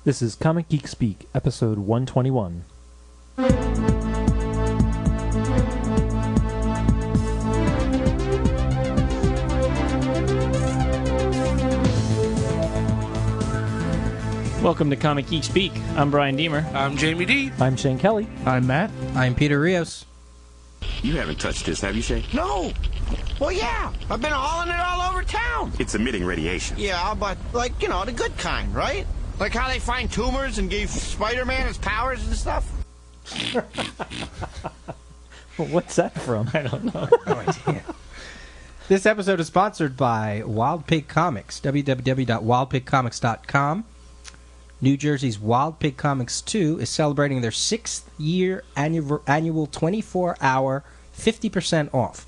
This is Comic Geek Speak, episode 121. Welcome to Comic Geek Speak. I'm Brian Deemer. I'm Jamie D. I'm Shane Kelly. I'm Matt. I'm Peter Rios. You haven't touched this, have you, Shane? No. Well, yeah. I've been hauling it all over town. It's emitting radiation. Yeah, but, like, you know, the good kind, right? Like how they find tumors and gave Spider-Man his powers and stuff? Well, what's that from? I don't know. No idea. This episode is sponsored by Wild Pig Comics, www.wildpigcomics.com. New Jersey's Wild Pig Comics 2 is celebrating their 6th year annual 24-hour 50% off.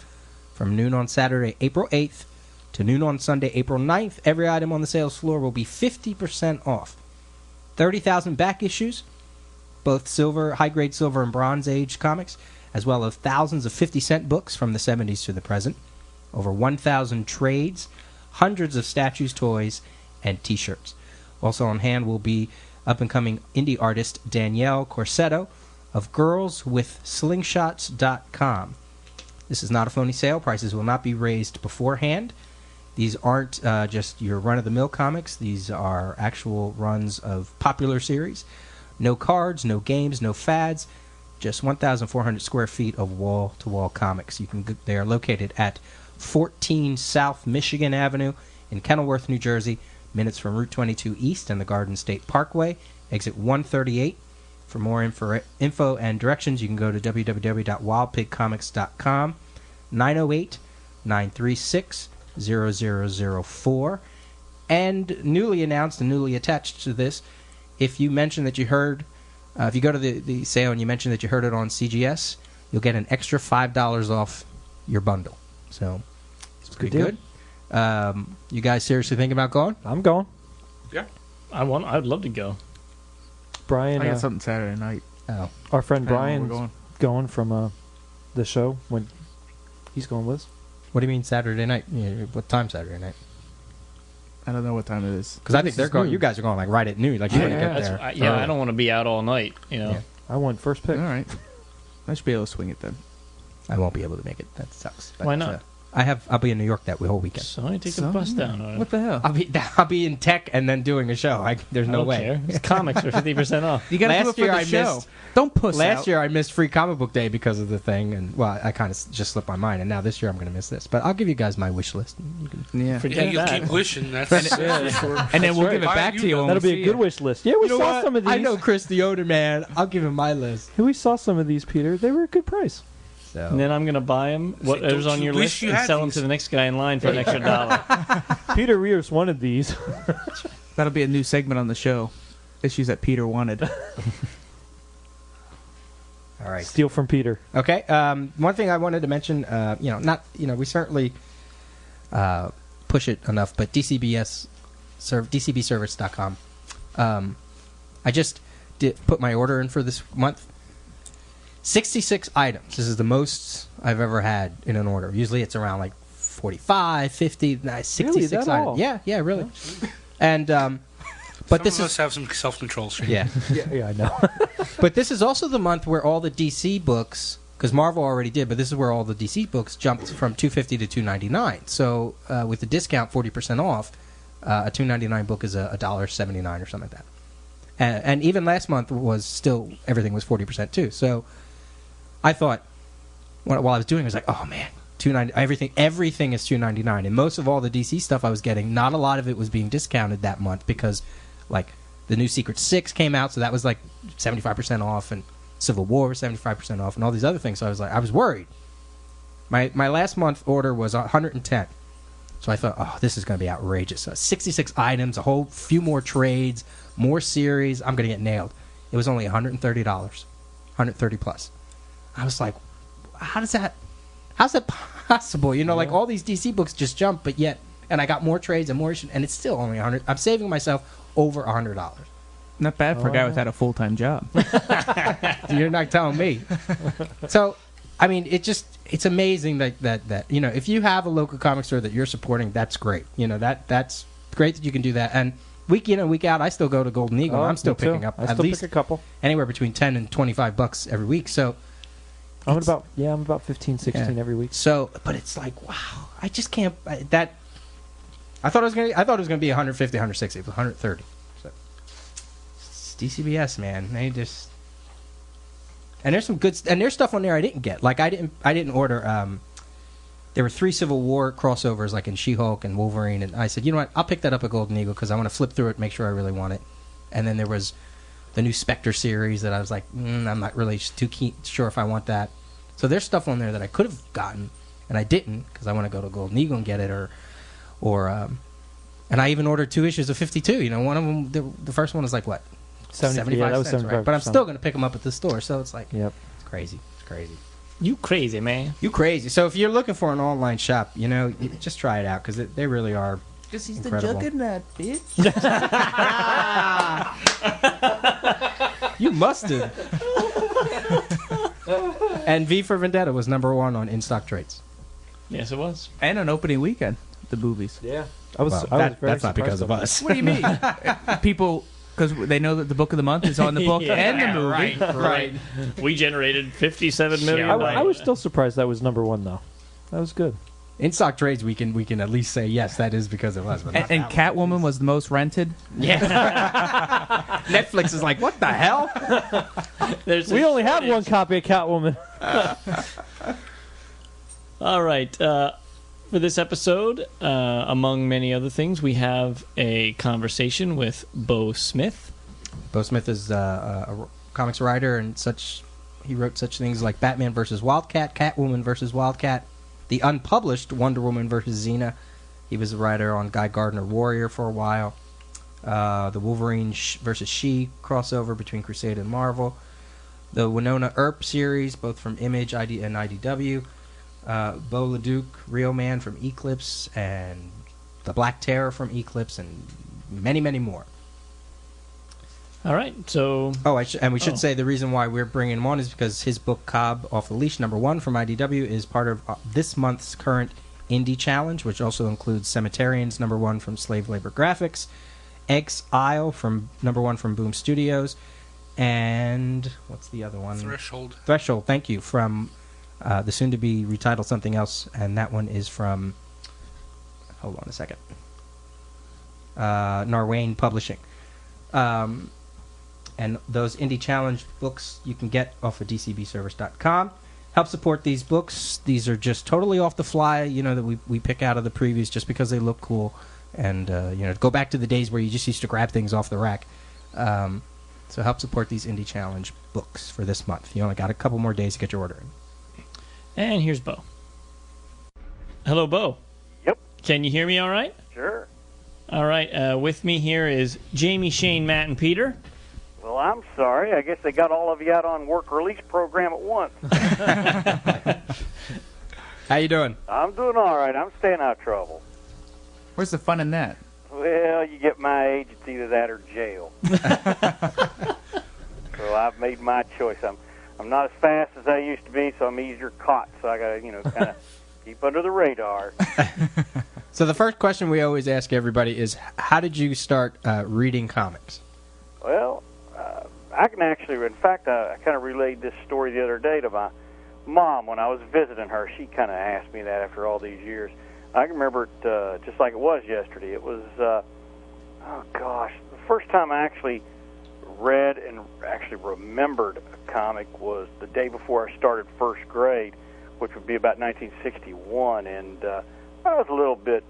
From noon on Saturday, April 8th to noon on Sunday, April 9th, every item on the sales floor will be 50% off. 30,000 back issues, both silver, high-grade silver and bronze age comics, as well as thousands of 50-cent books from the 70s to the present. Over 1,000 trades, hundreds of statues, toys, and T-shirts. Also on hand will be up-and-coming indie artist Danielle Corsetto of girlswithslingshots.com. This is not a phony sale. Prices will not be raised beforehand. These aren't just your run-of-the-mill comics. These are actual runs of popular series. No cards, no games, no fads. Just 1,400 square feet of wall-to-wall comics. They are located at 14 South Michigan Avenue in Kenilworth, New Jersey. Minutes from Route 22 East and the Garden State Parkway, exit 138. For more info and directions, you can go to www.wildpigcomics.com, 908-936-0004. And newly announced and newly attached to this, if you mention that you heard, if you go to the sale and you mention that you heard it on CGS, you'll get an extra $5 off your bundle. So, it's pretty good. You guys seriously thinking about going? I'm going. Yeah. I'd love to go. Brian, I got something Saturday night. Oh. our friend I don't know where Brian's we're going from the show when he's going with us. What do you mean Saturday night? Yeah, what time Saturday night? I don't know what time it is. Because I think they're going. You guys are going like right at noon. Like you want to get That's, there. I don't want to be out all night. You know. Yeah. I went first pick. All right. I should be able to swing it then. I won't be able to make it. That sucks. But, Why not? I'll be in New York that whole weekend. So I take the bus down. What the hell? I'll be in tech and then doing a show. There's no way. Care. It's comics are 50% off. You got to do Last it for year the I show. missed- Don't puss Last out. year I missed Free Comic Book Day because of the thing, and well, I kind of just slipped my mind. And now this year I'm going to miss this. But I'll give you guys my wish list. You can Yeah. Forget Yeah, you that. keep wishing. That's And then we'll right. give it back to you when That'll we be see a good you. wish list. Yeah, we You know saw what? some of these. I know Chris the Yoder man. I'll give him my list. We saw some of these, Peter. They were a good price. So. And then I'm going to buy them, whatever's don't on you your wish list, you and had sell them these? to the next guy in line for an extra $1. Peter Rios wanted these. That'll be a new segment on the show. Issues that Peter wanted. All right. Steal from Peter. Okay. One thing I wanted to mention, we certainly push it enough, but DCBservice.com. I just put my order in for this month. 66 items. This is the most I've ever had in an order. Usually it's around like 45, 50, 66 Really? That items. all? Yeah, really. And but some this of is us have some self-control. Shane. yeah. Yeah, I know. But this is also the month where all the DC books, because Marvel already did, but this is where all the DC books jumped from $250 to $299. So with the discount, 40% off, a $299 book is $1.79 or something like that. And even last month was still, everything was 40% too. So I thought, while I was doing it, I was like, oh man, everything is $299. And most of all the DC stuff I was getting, not a lot of it was being discounted that month because, like, the new Secret 6 came out, so that was like 75% off, and Civil War was 75% off, and all these other things. So I was worried. My last month order was 110. So I thought, oh, this is going to be outrageous. 66 items, a whole few more trades, more series. I'm going to get nailed. It was only $130, $130 plus. I was like, how's that possible? You know, like all these DC books just jumped, but yet, and I got more trades and more issues, and it's still only $100. I'm saving myself over $100. Not bad for a guy without a full-time job. You're not telling me. So, I mean, it's amazing that if you have a local comic store that you're supporting, that's great. That's great that you can do that. And week in and week out, I still go to Golden Eagle. Oh, I'm still me too. picking up I at still least pick a couple. anywhere between $10 and $25 every week. So I'm about 15, 16 every week. So, but it's like, wow, I just can't. I thought it was gonna be 150, 160, it was 130. So, it's DCBS, man. They just, and there's some good, and there's stuff on there I didn't get. Like I didn't order. There were 3 Civil War crossovers, like in She-Hulk and Wolverine, and I said, you know what, I'll pick that up at Golden Eagle because I want to flip through it, make sure I really want it. And then there was the new Spectre series that I was like, I'm not really sure if I want that. So there's stuff on there that I could have gotten, and I didn't because I want to go to Golden Eagle and get it, and I even ordered 2 issues of 52. You know, one of them, the first one was like what, 75 yeah, that was cents, 75 right? But I'm still going to pick them up at the store. So it's like, yep, it's crazy. It's crazy. You crazy, man. You crazy. So if you're looking for an online shop, you know, just try it out because they really are. Because he's incredible. the juggernaut, bitch. You must have. And V for Vendetta was #1 on in-stock trades. Yes, it was. And on opening weekend, the movies. yeah. I was. Well, I was very that's not because of surprised us. What do you mean? People, because they know that the book of the month is on the book Yeah, and the movie. Right. We generated 57 million. I was still surprised that was #1 though. That was good. In-stock trades, we can at least say yes, that is because of us. But not And that one. Catwoman was the most rented. Yeah. Netflix is like, what the hell? We only have one copy of Catwoman. All right. For this episode, among many other things, we have a conversation with Beau Smith. Beau Smith is a comics writer and such. He wrote such things like Batman vs. Wildcat, Catwoman vs. Wildcat, the unpublished Wonder Woman vs. Xena. He was a writer on Guy Gardner Warrior for a while. The Wolverine vs. She crossover between Crusade and Marvel. The Winona Earp series, both from Image and IDW. Beau LeDuc, Real Man from Eclipse, and The Black Terror from Eclipse, and many, many more. All right. So. Oh, we should say the reason why we're bringing him on is because his book Cobb Off the Leash #1 from IDW is part of this month's current Indie Challenge, which also includes Cemeterians #1 from Slave Labor Graphics, Exile from #1 from Boom Studios, and what's the other one? Threshold. Threshold. Thank you, from the soon-to-be retitled something else, and that one is from. Hold on a second. Narwayne Publishing. And those Indie Challenge books you can get off of dcbservice.com. Help support these books. These are just totally off the fly, you know, that we pick out of the previews just because they look cool. And, you know, go back to the days where you just used to grab things off the rack. So help support these Indie Challenge books for this month. You only got a couple more days to get your order in. And here's Beau. Hello, Beau. Yep. Can you hear me all right? Sure. All right. With me here is Jamie, Shane, Matt, and Peter. Well, I'm sorry. I guess they got all of you out on work release program at once. How you doing? I'm doing all right. I'm staying out of trouble. Where's the fun in that? Well, you get my age, it's either that or jail. So I've made my choice. I'm not as fast as I used to be, so I'm easier caught. So I got to, kind of keep under the radar. So the first question we always ask everybody is, how did you start reading comics? Well, I can actually, in fact, I kind of relayed this story the other day to my mom when I was visiting her. She kind of asked me that after all these years. I can remember it just like it was yesterday. It was, the first time I actually read and actually remembered a comic was the day before I started first grade, which would be about 1961, and I was a little bit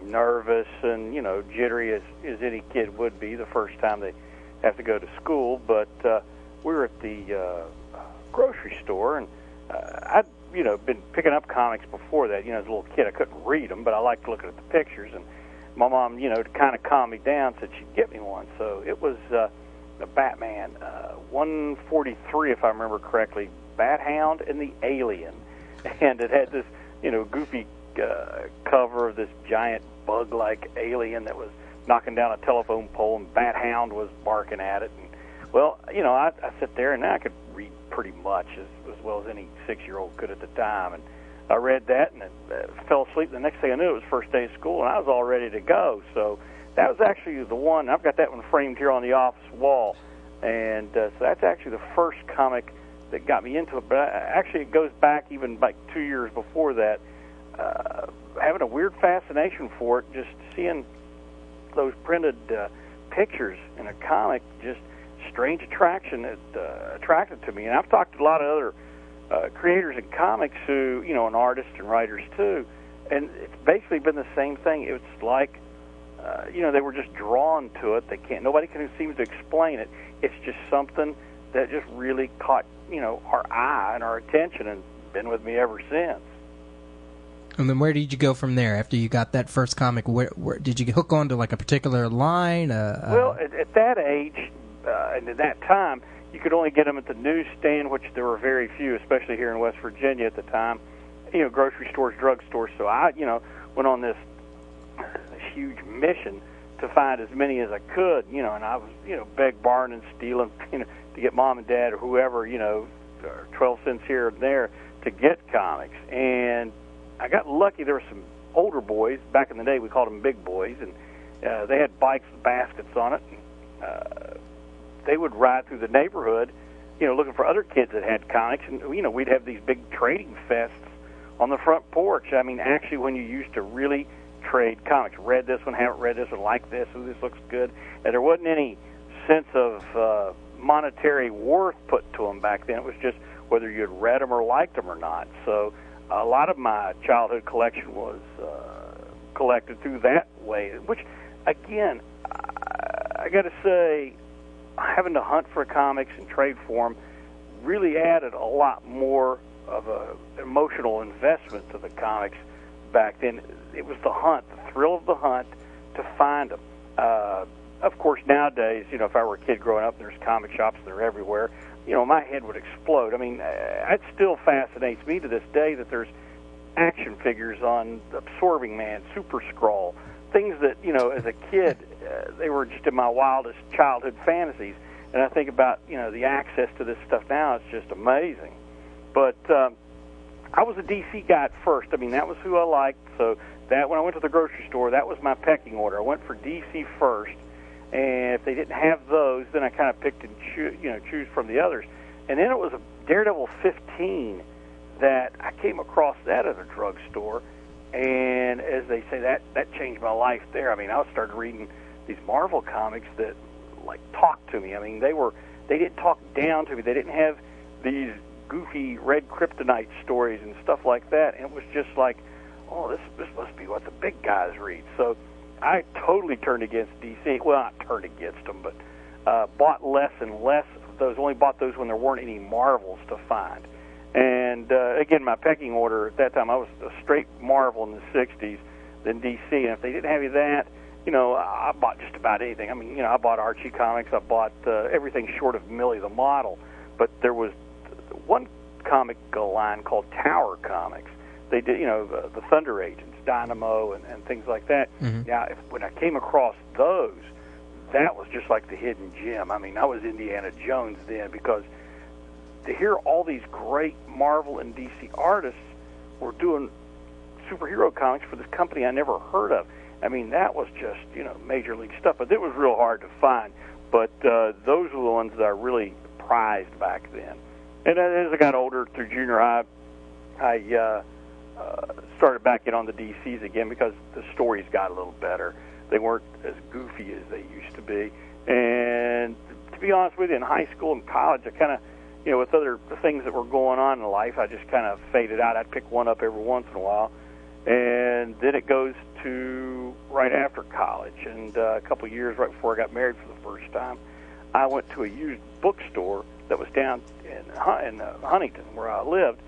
nervous and, jittery as any kid would be the first time they have to go to school, but we were at the grocery store, and I'd been picking up comics before that. As a little kid, I couldn't read them, but I liked looking at the pictures, and my mom, to kind of calm me down, said she'd get me one. So it was the Batman 143, if I remember correctly, Bat Hound and the Alien, and it had this, goofy cover of this giant bug-like alien that was knocking down a telephone pole, and Bat Hound was barking at it. And, well, I sit there, and I could read pretty much as well as any 6-year-old could at the time. And I read that and fell asleep. The next thing I knew, it was first day of school, and I was all ready to go. So that was actually the one. I've got that one framed here on the office wall, and so that's actually the first comic that got me into it. But actually, it goes back even like 2 years before that. Having a weird fascination for it, just seeing those printed pictures in a comic, just strange attraction that attracted to me. And I've talked to a lot of other creators in comics who, and artists and writers too, and it's basically been the same thing. It's like, they were just drawn to it. Nobody seems to explain it. It's just something that just really caught, our eye and our attention, and been with me ever since. And then where did you go from there after you got that first comic? Where did you hook on to like a particular line? Well, at that age and at that time, you could only get them at the newsstand, which there were very few, especially here in West Virginia at the time. Grocery stores, drugstores. So I, went on this huge mission to find as many as I could. And I was, beg, borrowing, and stealing, to get mom and dad or whoever, 12 cents here and there to get comics. And I got lucky. There were some older boys. Back in the day, we called them big boys, and they had bikes with baskets on it. They would ride through the neighborhood, looking for other kids that had comics, and we'd have these big trading fests on the front porch. I mean, actually, when you used to really trade comics, read this one, haven't read this one, like this, oh, this looks good, and there wasn't any sense of monetary worth put to them back then. It was just whether you had read them or liked them or not. So a lot of my childhood collection was collected through that way, which, again, I got to say, having to hunt for comics and trade for them really added a lot more of an emotional investment to the comics back then. It was the hunt, the thrill of the hunt to find them. Of course, nowadays, if I were a kid growing up, there's comic shops, they're everywhere, my head would explode. I mean, it still fascinates me to this day that there's action figures on Absorbing Man, Super Skrull, things that, as a kid, they were just in my wildest childhood fantasies. And I think about, the access to this stuff now, it's just amazing. But I was a DC guy at first. I mean, that was who I liked. So that when I went to the grocery store, that was my pecking order. I went for DC first. And if they didn't have those, then I kind of picked and choose from the others. And then it was a Daredevil 15 that I came across that at a drugstore. And as they say, that changed my life there. I mean, I started reading these Marvel comics that, like, talked to me. I mean, they didn't talk down to me. They didn't have these goofy red kryptonite stories and stuff like that. And it was just like, oh, this must be what the big guys read. So I totally turned against DC. Well, not turned against them, but bought less and less of those. Only bought those when there weren't any Marvels to find. And, again, my pecking order at that time, I was a straight Marvel in the 60s, then DC. And if they didn't have you that, I bought just about anything. I mean, I bought Archie comics. I bought everything short of Millie the Model. But there was one comic line called Tower Comics. They did, the Thunder Agents, Dynamo, and things like that. Mm-hmm. Now, when I came across those, that was just like the hidden gem. I mean, I was Indiana Jones then, because to hear all these great Marvel and DC artists were doing superhero comics for this company I never heard of. I mean, that was just, major league stuff. But it was real hard to find. But those were the ones that I really prized back then. And as I got older through junior high, I started back in on the DCs again because the stories got a little better. They weren't as goofy as they used to be. And to be honest with you, in high school and college, I kind of, with other things that were going on in life, I just kind of faded out. I'd pick one up every once in a while. And then it goes to right after college. And a couple of years right before I got married for the first time, I went to a used bookstore that was down in Huntington, where I lived.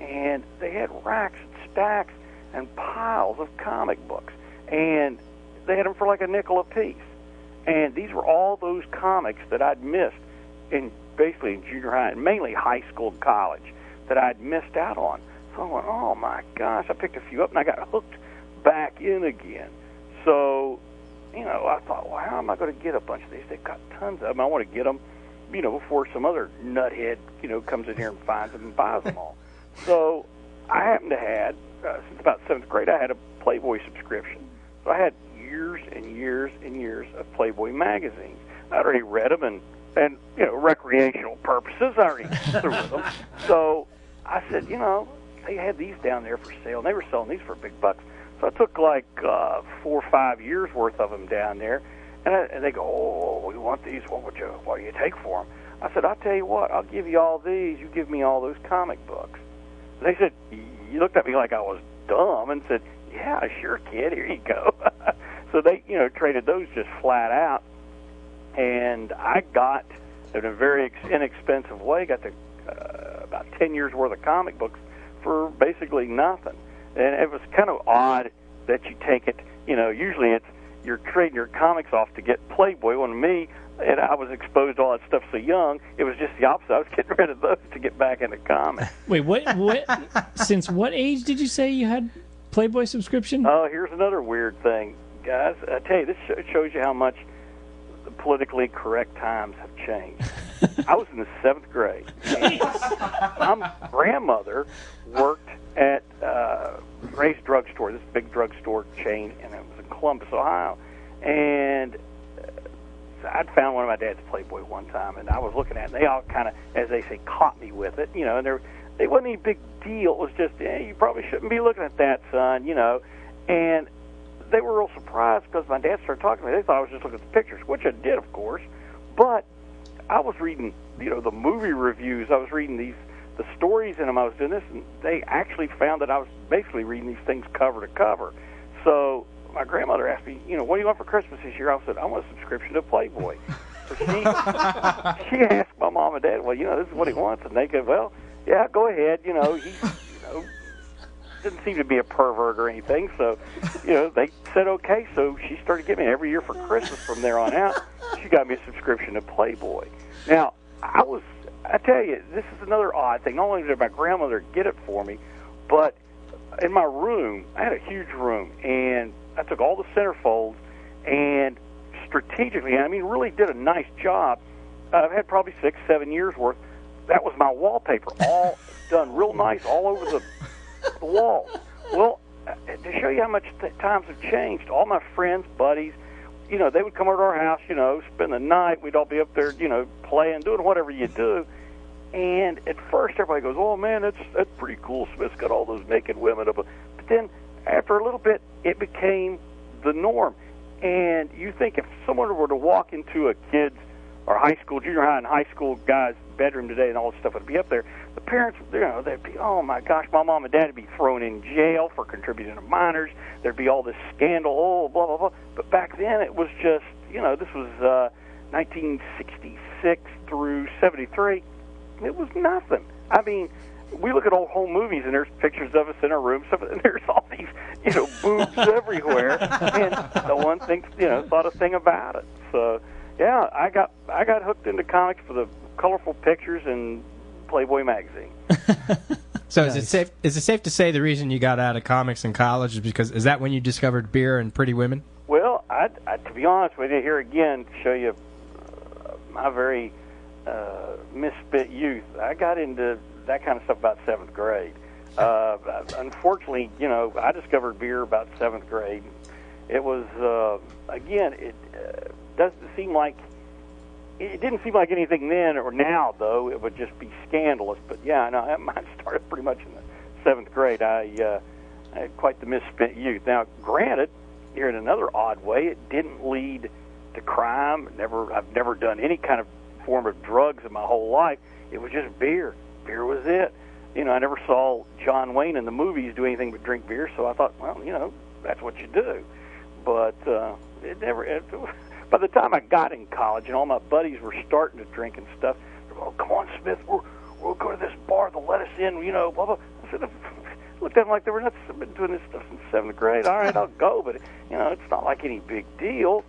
And they had racks and stacks and piles of comic books. And they had them for like a nickel a piece. And these were all those comics that I'd missed basically in junior high, and mainly high school and college, that I'd missed out on. So I went, oh, my gosh. I picked a few up, and I got hooked back in again. So, I thought, well, how am I going to get a bunch of these? They've got tons of them. I want to get them, before some other nuthead, comes in here and finds them and buys them all. So I happened to have, since about 7th grade, I had a Playboy subscription. So I had years and years and years of Playboy magazines. I already read them, and recreational purposes, I already threw with them. So I said, they had these down there for sale, and they were selling these for big bucks. So I took like 4 or 5 years worth of them down there, and they go, "Oh, we want these. What do you take for them?" I said, "I'll tell you what. I'll give you all these. You give me all those comic books." And they said, "You looked at me like I was dumb," and said, "Yeah, sure, kid. Here you go." So they, traded those just flat out, and I got, in a very inexpensive way, got about 10 years worth of comic books for basically nothing. And it was kind of odd that you take it, usually you're trading your comics off to get Playboy. When me, and I was exposed to all that stuff so young, it was just the opposite. I was getting rid of those to get back into comics. Wait, what? Since what age did you say you had Playboy subscription? Oh, here's another weird thing, guys. I tell you, this shows you how much the politically correct times have changed. I was in the 7th grade. My grandmother worked at Ray's drugstore, this big drugstore chain, and it was in Columbus, Ohio. And I'd found one of my dad's Playboy one time, and I was looking at it, and they all kind of, as they say, caught me with it, and they wasn't any big deal. It was just, you probably shouldn't be looking at that, son, And they were real surprised because my dad started talking to me. They thought I was just looking at the pictures, which I did, of course. But I was reading, the movie reviews. I was reading the stories in them. I was doing this, and they actually found that I was basically reading these things cover to cover. So my grandmother asked me, what do you want for Christmas this year? I said, I want a subscription to Playboy. So she asked my mom and dad, well, this is what he wants. And they go, well, yeah, go ahead. He didn't seem to be a pervert or anything. So, they said okay. So she started giving me every year for Christmas from there on out. She got me a subscription to Playboy. Now, I tell you, this is another odd thing. Not only did my grandmother get it for me, but in my room, I had a huge room, and I took all the centerfolds and strategically, really did a nice job. I've had probably 6, 7 years worth. That was my wallpaper, all done real nice all over the wall. Well, to show you how much times have changed, all my friends, buddies, they would come over to our house, spend the night. We'd all be up there, playing, doing whatever you do. And at first, everybody goes, "Oh man, that's pretty cool. Smith's got all those naked women up." But then, after a little bit, it became the norm. And you think if someone were to walk into a kid's or high school, junior high, and high school guy's bedroom today, and all this stuff would be up there, the parents, they'd be, "Oh my gosh, my mom and dad would be thrown in jail for contributing to minors." There'd be all this scandal, blah blah blah. But back then, it was just, this was 1966 through 73. It was nothing. We look at old home movies, and there's pictures of us in our room, and there's all these, boobs everywhere, and no one thinks, thought a thing about it. So, yeah, I got hooked into comics for the colorful pictures and Playboy magazine. So nice. Is it safe to say the reason you got out of comics in college is that when you discovered beer and pretty women? Well, I to be honest with you, here again to show you my very misfit youth, I got into that kind of stuff about 7th grade. Unfortunately, I discovered beer about 7th grade. It was, again, it didn't seem like anything then or now, though. It would just be scandalous. But, yeah, no, mine started pretty much in the 7th grade. I had quite the misspent youth. Now, granted, here in another odd way, it didn't lead to crime. I've never done any kind of form of drugs in my whole life. It was just beer. Beer was it. I never saw John Wayne in the movies do anything but drink beer, so I thought, well, that's what you do. But by the time I got in college and all my buddies were starting to drink and stuff, they were, "Oh, come on, Smith, we'll go to this bar. They'll let us in, blah, blah." I said, looked at them like they were nuts. I've been doing this stuff since 7th grade. All right, I'll go, but, it's not like any big deal.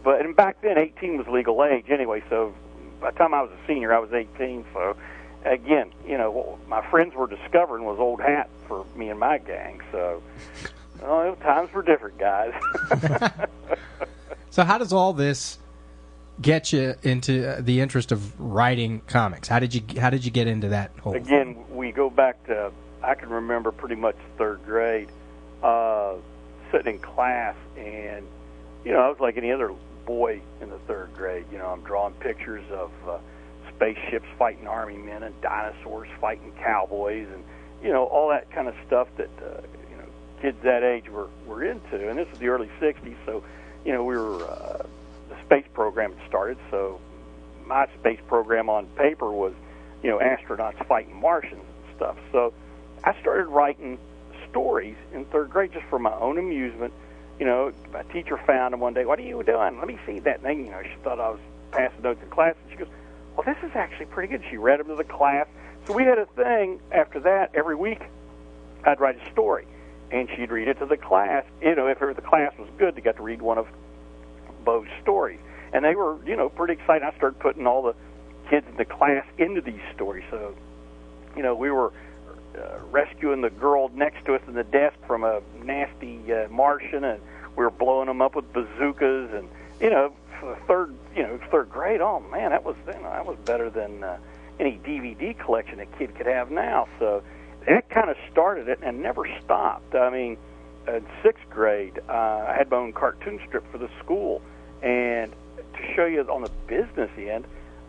And back then, 18 was legal age anyway, so by the time I was a senior, I was 18, so again, what my friends were discovering was old hat for me and my gang. So, times were different, guys. So how does all this get you into the interest of writing comics? How did you get into that whole Again, we go back to, I can remember pretty much 3rd grade, sitting in class, and I was like any other boy in the third grade. I'm drawing pictures of spaceships fighting army men and dinosaurs fighting cowboys and, all that kind of stuff that, kids that age were into. And this was the early 60s, so, we were, the space program had started, so my space program on paper was, astronauts fighting Martians and stuff. So I started writing stories in third grade just for my own amusement. My teacher found them one day. What are you doing? Let me see that thing. She thought I was passing notes in class, and she goes, well, this is actually pretty good. She read them to the class. So we had a thing after that. Every week I'd write a story, and she'd read it to the class. If the class was good, they got to read one of Beau's stories. And they were, pretty excited. I started putting all the kids in the class into these stories. So, we were rescuing the girl next to us in the desk from a nasty Martian, and we were blowing them up with bazookas. And for the third grade, oh man, that was better than any DVD collection a kid could have now. So that kind of started it and never stopped. I mean, in sixth grade, I had my own cartoon strip for the school, and to show you on the business end,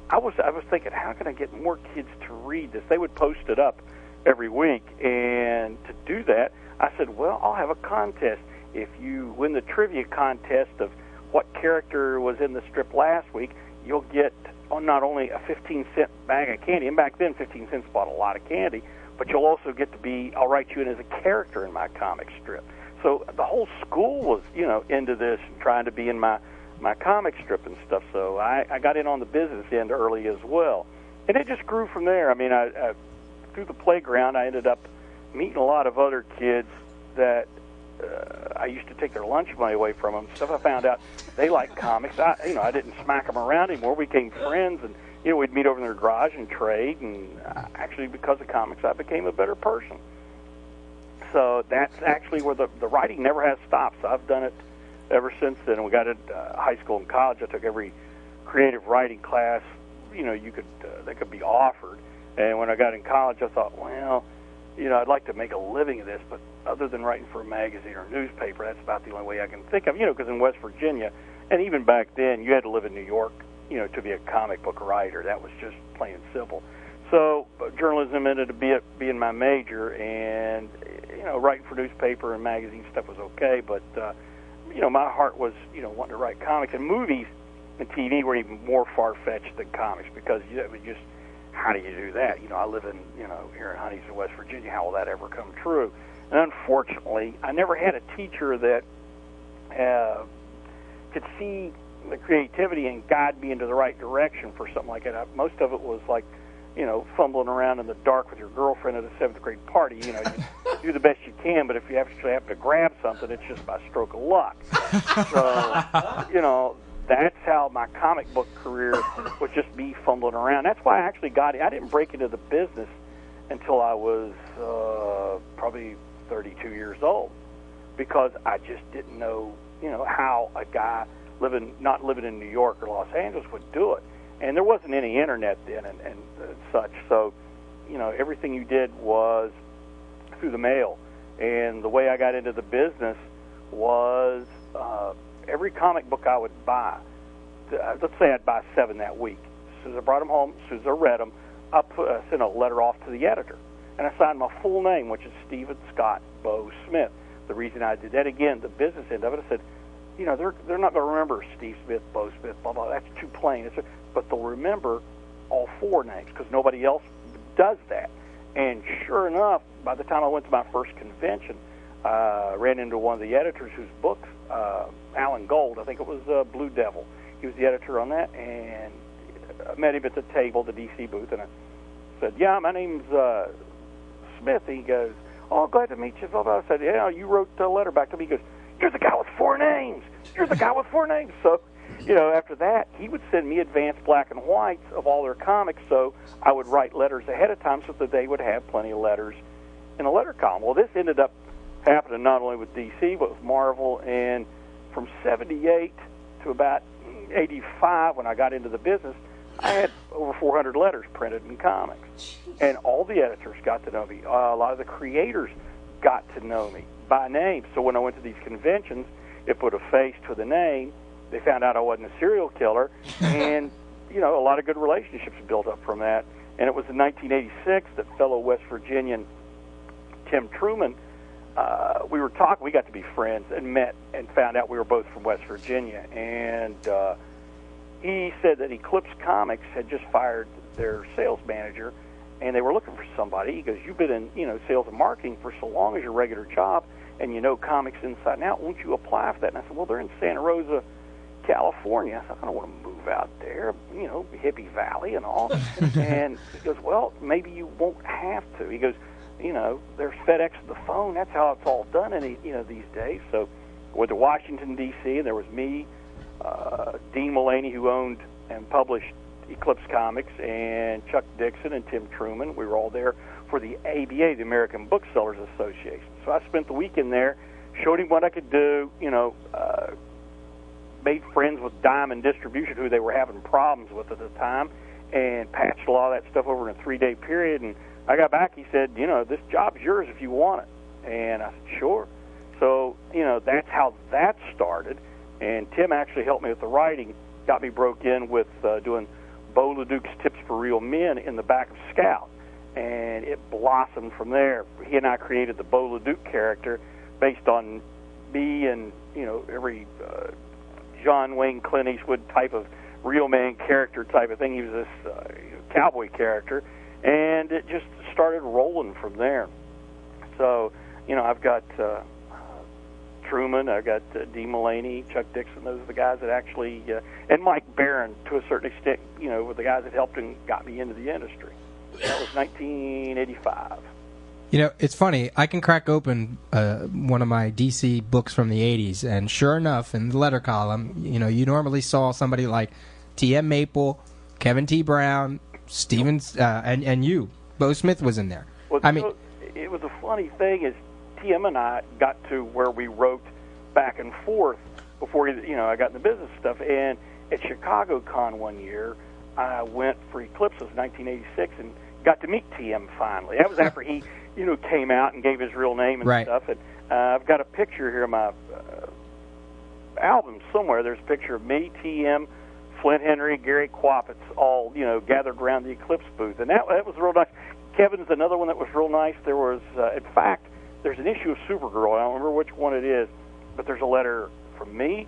I was thinking, how can I get more kids to read this? They would post it up every week, and to do that, I said, well, I'll have a contest. If you win the trivia contest of what character was in the strip last week, you'll get not only a 15-cent bag of candy, and back then 15 cents bought a lot of candy, but you'll also get to I'll write you in as a character in my comic strip. So the whole school was, into this and trying to be in my comic strip and stuff. So I got in on the business end early as well. And it just grew from there. I mean, I through the playground, I ended up meeting a lot of other kids that I used to take their lunch money away from them. Stuff I found out they liked comics. I didn't smack them around anymore. We became friends, and we'd meet over in their garage and trade. And actually, because of comics, I became a better person. So that's actually where the writing never has stopped. So I've done it ever since then. We got into high school and college. I took every creative writing class that could be offered. And when I got in college, I thought, well, I'd like to make a living of this, but other than writing for a magazine or a newspaper, that's about the only way I can think of, because in West Virginia, and even back then, you had to live in New York, to be a comic book writer. That was just plain and simple. So journalism ended up being my major, and, writing for newspaper and magazine stuff was okay, but, my heart was, wanting to write comics. And movies and TV were even more far-fetched than comics, because how do you do that? I live in, here in Huntington, West Virginia. How will that ever come true? And unfortunately, I never had a teacher that could see the creativity and guide me into the right direction for something like that. Most of it was like, fumbling around in the dark with your girlfriend at a seventh grade party. You do the best you can, but if you actually have to grab something, it's just by stroke of luck. So, that's how my comic book career was, just me fumbling around. That's why I actually got it. I didn't break into the business until I was probably 32 years old, because I just didn't know, how a guy not living in New York or Los Angeles would do it. And there wasn't any internet then and such. So, everything you did was through the mail. And the way I got into the business was every comic book I would buy, let's say I'd buy 7 that week. As soon as I brought them home, as soon as I read them, I sent a letter off to the editor. And I signed my full name, which is Stephen Scott Beau Smith. The reason I did that, again, the business end of it, I said, they're not going to remember Steve Smith, Beau Smith, blah, blah. That's too plain. But they'll remember all 4 names, because nobody else does that. And sure enough, by the time I went to my first convention, ran into one of the editors whose books, Alan Gold, I think it was Blue Devil. He was the editor on that, and I met him at the table, the DC booth, and I said, yeah, my name's Smith. He goes, oh, glad to meet you. I said, yeah, you wrote a letter back to me. He goes, you're the guy with 4 names. You're the guy with 4 names. So, after that, he would send me advanced black and whites of all their comics, so I would write letters ahead of time so that they would have plenty of letters in the letter column. Well, this ended up happening not only with DC, but with Marvel, and from 78 to about 85, when I got into the business, I had over 400 letters printed in comics. And all the editors got to know me. A lot of the creators got to know me by name. So when I went to these conventions, it put a face to the name. They found out I wasn't a serial killer, and a lot of good relationships built up from that. And it was in 1986 that fellow West Virginian Tim Truman, we were talking, we got to be friends and met and found out we were both from West Virginia. And he said that Eclipse Comics had just fired their sales manager, and they were looking for somebody. He goes, you've been in sales and marketing for so long as your regular job, and you know comics inside and out. Won't you apply for that? And I said, well, they're in Santa Rosa, California. I said, I don't want to move out there, Hippie Valley and all. And he goes, well, maybe you won't have to. He goes, there's FedEx to the phone. That's how it's all done these days. So I went to Washington, D.C., and there was me, Dean Mullaney, who owned and published Eclipse Comics, and Chuck Dixon and Tim Truman. We were all there for the ABA, the American Booksellers Association. So I spent the weekend there, showed him what I could do, made friends with Diamond Distribution, who they were having problems with at the time, and patched a lot of that stuff over in a 3-day period. And I got back, he said, this job's yours if you want it. And I said, sure. So, that's how that started. And Tim actually helped me with the writing, got me broke in with doing Beau LeDuc's Tips for Real Men in the back of Scout. And it blossomed from there. He and I created the Beau LeDuc character based on me and, every John Wayne, Clint Eastwood type of real man character type of thing. He was this cowboy character. And it just started rolling from there. So, I've got Truman, I've got Dean Mullaney, Chuck Dixon. Those are the guys that actually, and Mike Barron to a certain extent, were the guys that helped and got me into the industry. That was 1985. It's funny. I can crack open one of my DC books from the 80s, and sure enough, in the letter column, you normally saw somebody like T.M. Maple, Kevin T. Brown, Stevens, and you. Beau Smith was in there. Well, it was a funny thing is Tim and I got to where we wrote back and forth before I got in the business stuff. And at Chicago Con one year, I went for Eclipses 1986 and got to meet TM finally. That was after he came out and gave his real name and stuff. And I've got a picture here in my album somewhere. There's a picture of me, TM, Flint Henry, Gary Quappets, all gathered around the Eclipse booth, and that was real nice. Kevin's another one that was real nice. There was, in fact, there's an issue of Supergirl. I don't remember which one it is, but there's a letter from me,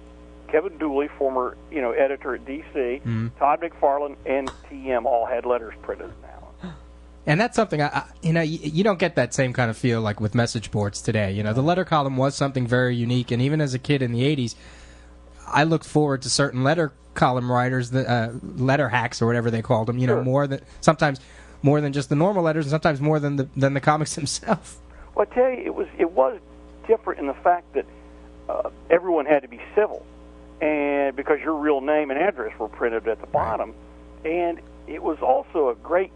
Kevin Dooley, former editor at DC, Todd McFarlane, and TM all had letters printed now. And that's something you don't get that same kind of feel like with message boards today. The letter column was something very unique, and even as a kid in the 80s, I looked forward to certain letter column writers, letter hacks or whatever they called them. Sometimes more than just the normal letters, and sometimes more than the comics themselves. Well, I tell you, it was different in the fact that everyone had to be civil, and because your real name and address were printed at the bottom, and it was also great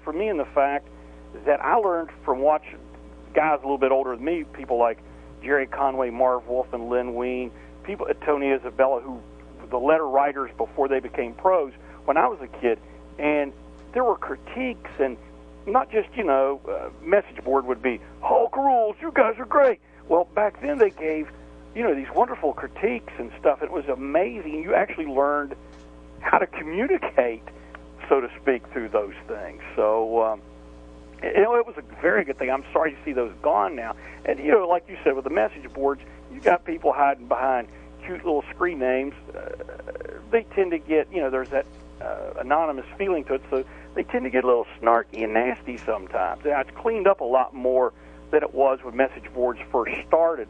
for me in the fact that I learned from watching guys a little bit older than me, people like Jerry Conway, Marv Wolf, and Lynn Wein, people at Tony Isabella, who the letter writers before they became pros when I was a kid, and there were critiques, and not just message board would be Hulk rules, you guys are great. Well, back then they gave these wonderful critiques and stuff. It was amazing. You actually learned how to communicate, so to speak, through those things. So it was a very good thing. I'm sorry to see those gone now. And like you said, with the message boards, you got people hiding behind cute little screen names. They tend to get, there's that anonymous feeling to it, so they tend to get a little snarky and nasty sometimes. Now, it's cleaned up a lot more than it was when message boards first started.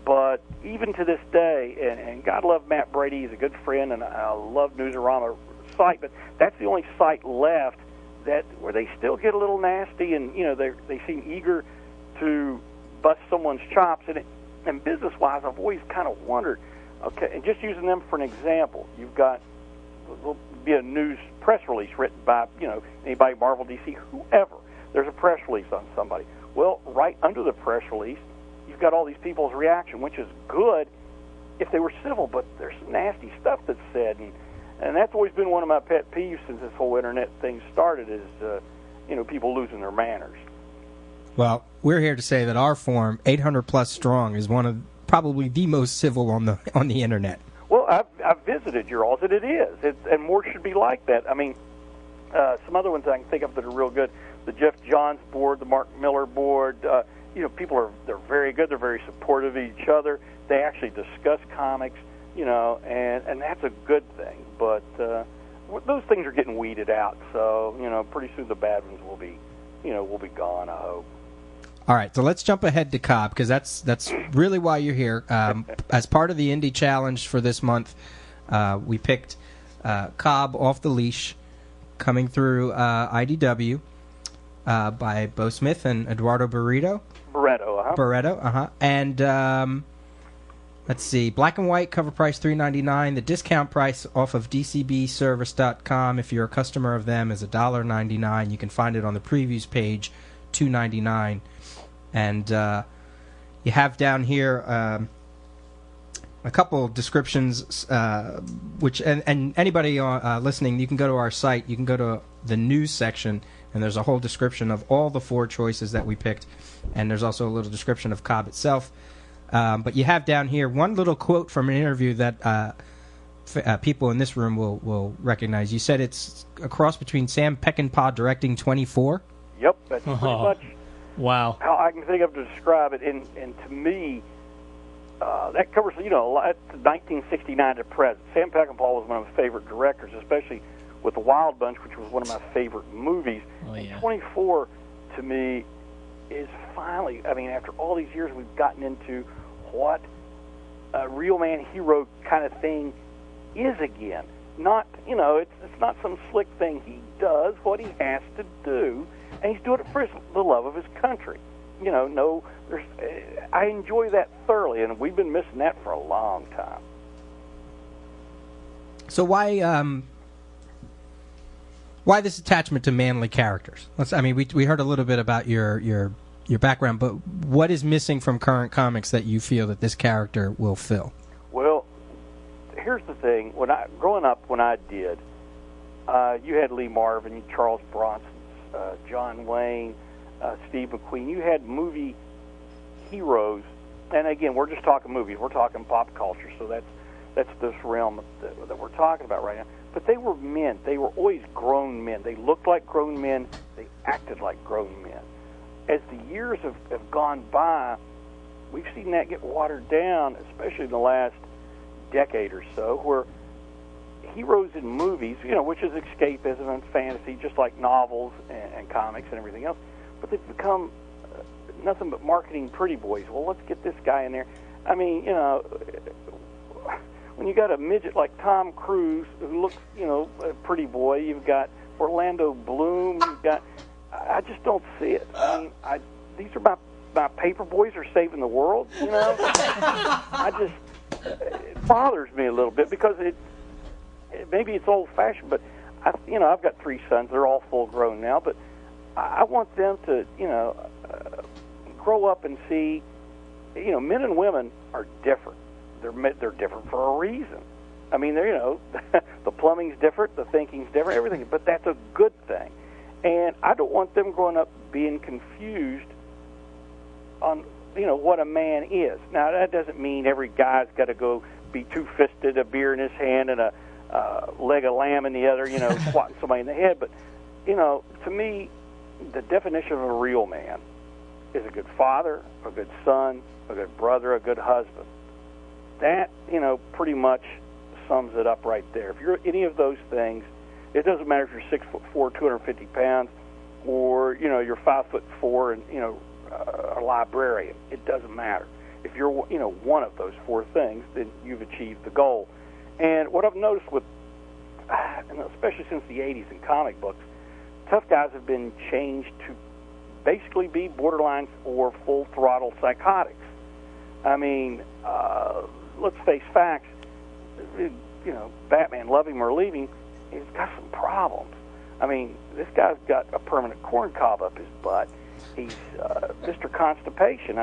But even to this day, and God love Matt Brady, he's a good friend, and I love Newsarama site, but that's the only site left where they still get a little nasty, and they seem eager to bust someone's chops. And business-wise, I've always kind of wondered. Okay, and just using them for an example, you've got there'll be a news press release written by anybody, Marvel, DC, whoever. There's a press release on somebody. Well, right under the press release, you've got all these people's reaction, which is good if they were civil, but there's some nasty stuff that's said, and that's always been one of my pet peeves since this whole internet thing started is people losing their manners. Well, we're here to say that our forum, 800 plus strong, is one of probably the most civil on the internet. Well, I've visited your alls, and it is. And more should be like that. I mean, some other ones I can think of that are real good. The Jeff Johns board, the Mark Miller board. People they're very good. They're very supportive of each other. They actually discuss comics, and that's a good thing. But those things are getting weeded out. So, pretty soon the bad ones will be gone, I hope. All right, so let's jump ahead to Cobb, because that's really why you're here. As part of the Indie Challenge for this month, we picked Cobb Off the Leash, coming through IDW by Beau Smith and Eduardo Beretta. Beretta. And let's see, black and white, cover price $3.99. The discount price off of DCBService.com, if you're a customer of them, is $1.99. You can find it on the previews page, $2.99. And you have down here a couple descriptions, which and anybody listening, you can go to our site, you can go to the news section, and there's a whole description of all the 4 choices that we picked, and there's also a little description of Cobb itself. But you have down here one little quote from an interview that people in this room will recognize. You said it's a cross between Sam Peckinpah directing 24? Yep, that's pretty much... Wow. How I can think of to describe it, and to me, that covers, that's 1969 to present. Sam Peckinpah was one of my favorite directors, especially with The Wild Bunch, which was one of my favorite movies. Oh, yeah. 24, to me, is finally, after all these years, we've gotten into what a real man hero kind of thing is again. Not, it's not some slick thing he does, what he has to do, and he's doing it for the love of his country. I enjoy that thoroughly, and we've been missing that for a long time. So why this attachment to manly characters? We heard a little bit about your background, but what is missing from current comics that you feel that this character will fill? Well, here's the thing. Growing up, when I did, you had Lee Marvin, Charles Bronson, John Wayne, Steve McQueen. You had movie heroes, and again, we're just talking movies. We're talking pop culture, so that's this realm that we're talking about right now. But they were men. They were always grown men. They looked like grown men. They acted like grown men. As the years have gone by, we've seen that get watered down, especially in the last decade or so, where heroes in movies, which is escapism and fantasy, just like novels and comics and everything else, but they've become nothing but marketing pretty boys. Well, let's get this guy in there. When you got a midget like Tom Cruise who looks, a pretty boy, you've got Orlando Bloom, I just don't see it. These are my paper boys are saving the world, it bothers me a little bit because maybe it's old-fashioned, but I've got 3 sons. They're all full-grown now, but I want them to, grow up and see, men and women are different. They're different for a reason. The plumbing's different, the thinking's different, everything, but that's a good thing. And I don't want them growing up being confused on, what a man is. Now, that doesn't mean every guy's got to go be two-fisted, a beer in his hand and a leg of lamb in the other, swatting somebody in the head. But, to me, the definition of a real man is a good father, a good son, a good brother, a good husband. That, pretty much sums it up right there. If you're any of those things, it doesn't matter if you're 6'4", 250 pounds, or, you're 5'4" and, a librarian. It doesn't matter. If you're, one of those 4 things, then you've achieved the goal. And what I've noticed with, and especially since the 80s in comic books, tough guys have been changed to basically be borderline or full-throttle psychotics. Let's face facts. Batman, love him or leave him, he's got some problems. This guy's got a permanent corn cob up his butt. He's Mr. Constipation.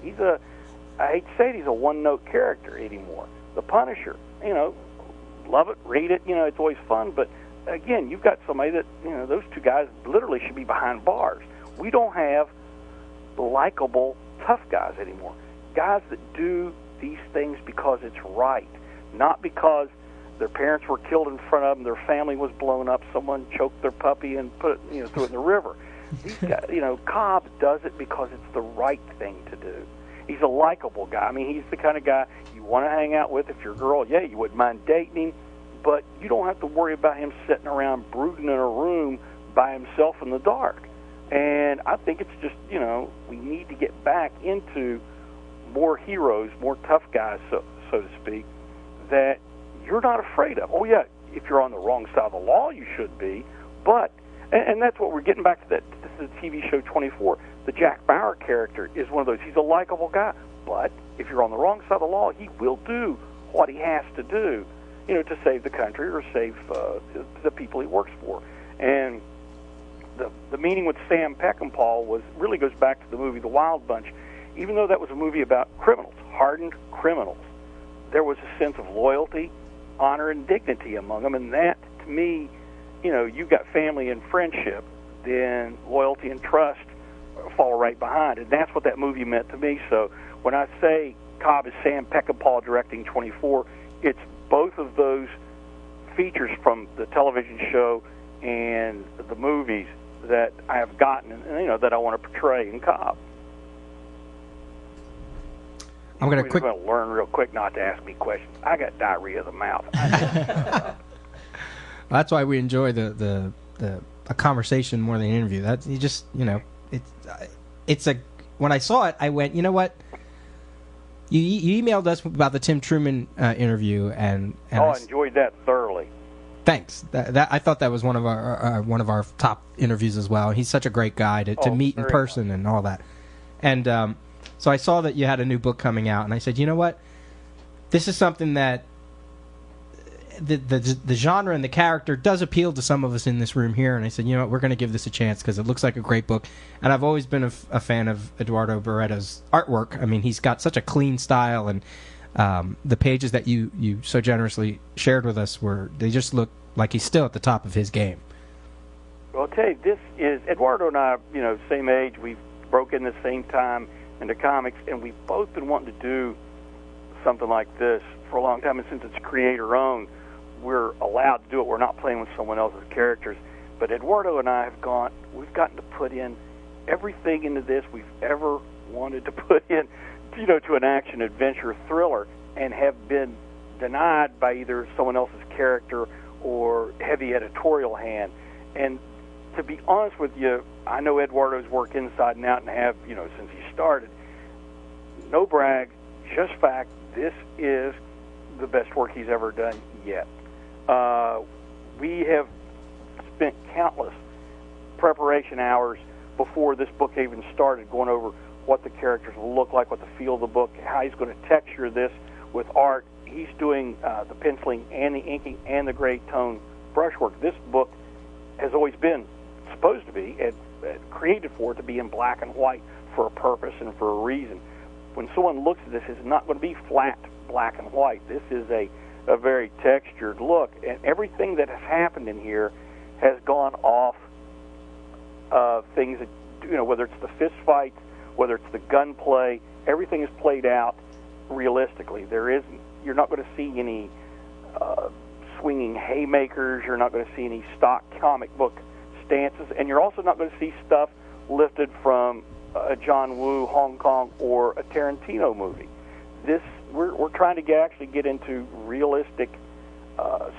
He's a, I hate to say it, he's a one-note character anymore. The Punisher, love it, read it, it's always fun, but again, you've got somebody that, those 2 guys literally should be behind bars. We don't have likable tough guys anymore. guys that do these things because it's right, not because their parents were killed in front of them, their family was blown up, someone choked their puppy and put it, threw it in the river. These guys, Cobb does it because it's the right thing to do. He's a likable guy. I mean, he's the kind of guy you want to hang out with. If you're a girl, yeah, you wouldn't mind dating him, but you don't have to worry about him sitting around brooding in a room by himself in the dark. And I think it's just, we need to get back into more heroes, more tough guys, so to speak, that you're not afraid of. Oh, yeah, if you're on the wrong side of the law, you should be. But, and that's what we're getting back to, this is the TV show 24. The Jack Bauer character is one of those. He's a likable guy. But if you're on the wrong side of the law, he will do what he has to do, to save the country or save the people he works for. And the meaning with Sam Peckinpah really goes back to the movie The Wild Bunch. Even though that was a movie about criminals, hardened criminals, there was a sense of loyalty, honor, and dignity among them, and that, to me, you've got family and friendship, then loyalty and trust fall right behind, and that's what that movie meant to me. So when I say Cobb is Sam Peckinpah directing 24, it's both of those features from the television show and the movies that I have gotten, and that I want to portray in Cobb. I'm going to learn real quick not to ask me questions. I got diarrhea of the mouth. That's why we enjoy a conversation more than an interview. That you just it's a when I saw it, I went, you know what? You emailed us about the Tim Truman interview, and I enjoyed that thoroughly. Thanks. That I thought that was one of our top interviews as well. He's such a great guy to meet in person and all that. And so I saw that you had a new book coming out, and I said, you know what? This is something that the genre and the character does appeal to some of us in this room here. And I said, you know what? We're going to give this a chance because it looks like a great book. And I've always been a fan of Eduardo Beretta's artwork. I mean, he's got such a clean style, and the pages that you so generously shared with us they just look like he's still at the top of his game. Well, I'll tell you, this is Eduardo and I, same age. We broke in the same time into comics, and we've both been wanting to do something like this for a long time. And since it's creator-owned, we're allowed to do it. We're not playing with someone else's characters. But Eduardo and I we've gotten to put in everything into this we've ever wanted to put in, to an action-adventure thriller, and have been denied by either someone else's character or heavy editorial hand. And to be honest with you, I know Eduardo's work inside and out and have, since he started. No brag, just fact, this is the best work he's ever done yet. We have spent countless preparation hours before this book even started, going over what the characters will look like, what the feel of the book, how he's going to texture this with art. He's doing the penciling and the inking and the gray tone brushwork. This book has always been supposed to be created for it to be in black and white for a purpose and for a reason. When someone looks at this, it's not going to be flat black and white. This is a very textured look, and everything that has happened in here has gone off things that, whether it's the fist fights, whether it's the gunplay, everything is played out realistically. You're not going to see any swinging haymakers. You're not going to see any stock comic book stances, and you're also not going to see stuff lifted from a John Woo, Hong Kong, or a Tarantino movie. We're trying to actually get into realistic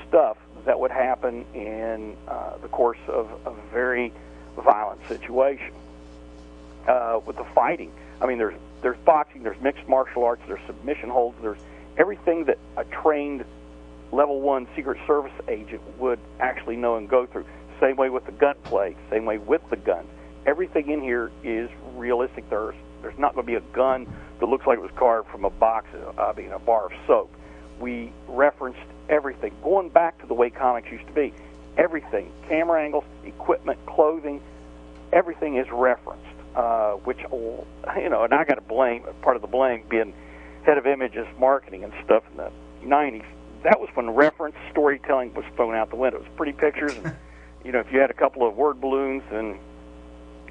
stuff that would happen in the course of a very violent situation. With the fighting, I mean, there's boxing, there's mixed martial arts, there's submission holds, there's everything that a trained level 1 Secret Service agent would actually know and go through. Same way with the gunplay, same way with the guns. Everything in here is realistic. There's not going to be a gun that looks like it was carved from a box, a bar of soap. We referenced everything, going back to the way comics used to be. Everything, camera angles, equipment, clothing, everything is referenced. And I got to blame, part of the blame being head of images, marketing, and stuff in the 90s. That was when reference storytelling was thrown out the window. It was pretty pictures, and if you had a couple of word balloons, and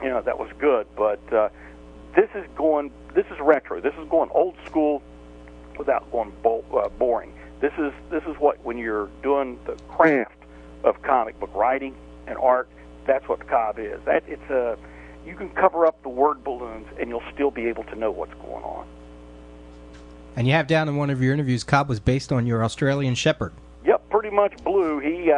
that was good. But this is retro. This is going old school without going boring. This is what, when you're doing the craft of comic book writing and art, that's what Cobb is. You can cover up the word balloons and you'll still be able to know what's going on. And you have down in one of your interviews, Cobb was based on your Australian Shepherd. Yep, pretty much Blue. He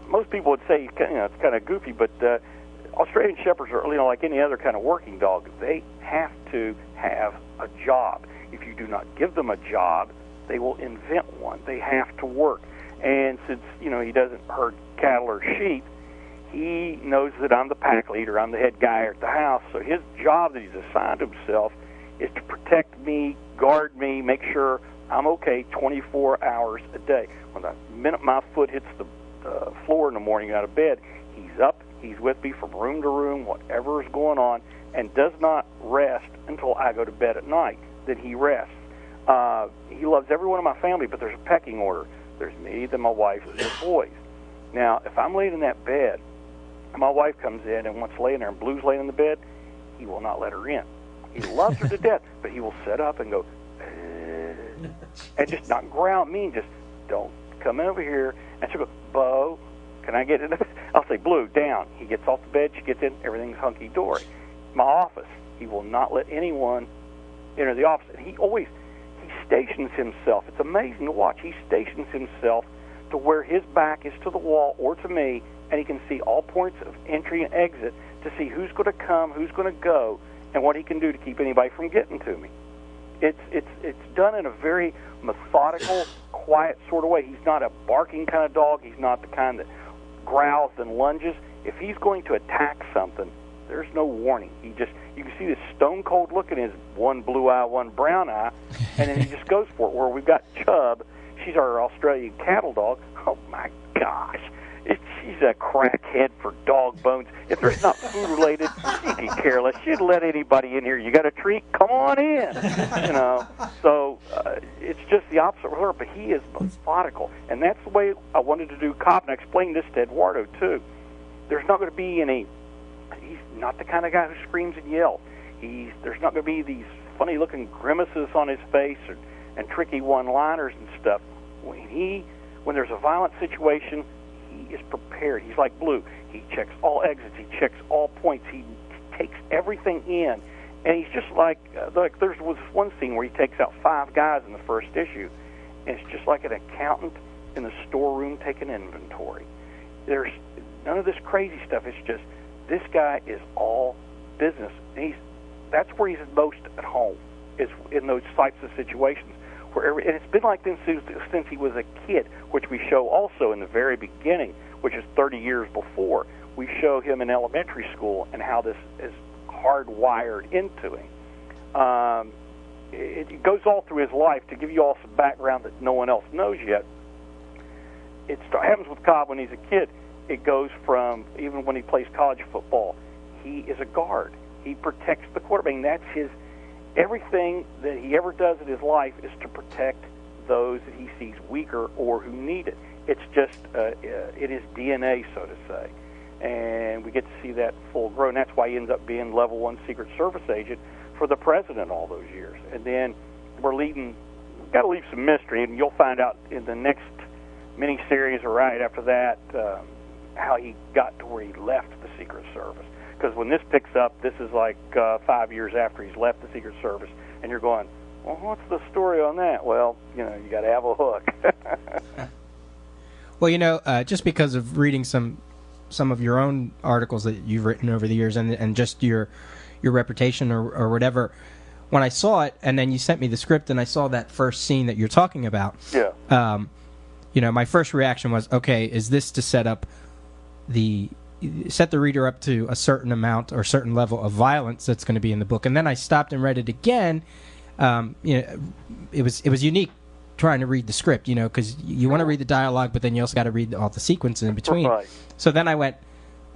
most people would say it's kind of goofy, but Australian Shepherds are, like any other kind of working dog. They have to have a job. If you do not give them a job, they will invent one. They have to work. And since he doesn't herd cattle or sheep, he knows that I'm the pack leader. I'm the head guy at the house. So his job that he's assigned himself is to protect me, guard me, make sure I'm okay 24 hours a day. When the minute my foot hits the floor in the morning out of bed, he's up, he's with me from room to room, whatever is going on, and does not rest until I go to bed at night. Then he rests. He loves every one of my family, but there's a pecking order. There's me, then my wife, and the boys. Now, if I'm laying in that bed, and my wife comes in and wants to lay in there, and Blue's laying in the bed, he will not let her in. He loves her to death, but he will sit up and go, and just not growl mean, just don't come over here. And she'll go, Beau, can I get in? I'll say, Blue, down. He gets off the bed, she gets in, everything's hunky-dory. My office, he will not let anyone enter the office. And he stations himself. It's amazing to watch. He stations himself to where his back is to the wall or to me, and he can see all points of entry and exit to see who's going to come, who's going to go, and what he can do to keep anybody from getting to me. It's done in a very methodical, quiet sort of way. He's not a barking kind of dog. He's not the kind that growls and lunges. If he's going to attack something, there's no warning. You can see this stone-cold look in his one blue eye, one brown eye, and then he just goes for it. Where we've got Chubb, she's our Australian cattle dog. Oh, my gosh. She's a crackhead for dog bones. If there's not food-related, she'd be careless. She'd let anybody in here. You got a treat? Come on in. So it's just the opposite with her, but he is methodical. And that's the way I wanted to do Cobb, and I explained this to Eduardo, too. There's not going to be any... He's not the kind of guy who screams and yells. There's not going to be these funny-looking grimaces on his face and tricky one-liners and stuff. When there's a violent situation, he is prepared. He's like Blue. He checks all exits. He checks all points. He takes everything in. And he's just like there was one scene where he takes out 5 guys in the first issue, and it's just like an accountant in the storeroom taking inventory. There's none of this crazy stuff. It's just this guy is all business. And that's where he's most at home, is in those types of situations. And it's been like this since he was a kid, which we show also in the very beginning, which is 30 years before. We show him in elementary school and how this is hardwired into him. It goes all through his life. To give you all some background that no one else knows yet, it happens with Cobb when he's a kid. It goes from, even when he plays college football, he is a guard. He protects the quarterback. And that's his... Everything that he ever does in his life is to protect those that he sees weaker or who need it. It's just, it is DNA, so to say. And we get to see that full grown. That's why he ends up being level 1 Secret Service agent for the president all those years. And then we've got to leave some mystery, and you'll find out in the next miniseries or right after that how he got to where he left the Secret Service. Because when this picks up, this is like 5 years after he's left the Secret Service, and you're going, well, what's the story on that? Well, you got to have a hook. Well, just because of reading some of your own articles that you've written over the years, and just your reputation or whatever, when I saw it, and then you sent me the script, and I saw that first scene that you're talking about, my first reaction was, okay, is this to set the reader up to a certain amount or certain level of violence that's going to be in the book? And then I stopped and read it again. It was unique trying to read the script, because you want to read the dialogue, but then you also got to read all the sequences in between. Right. So then I went,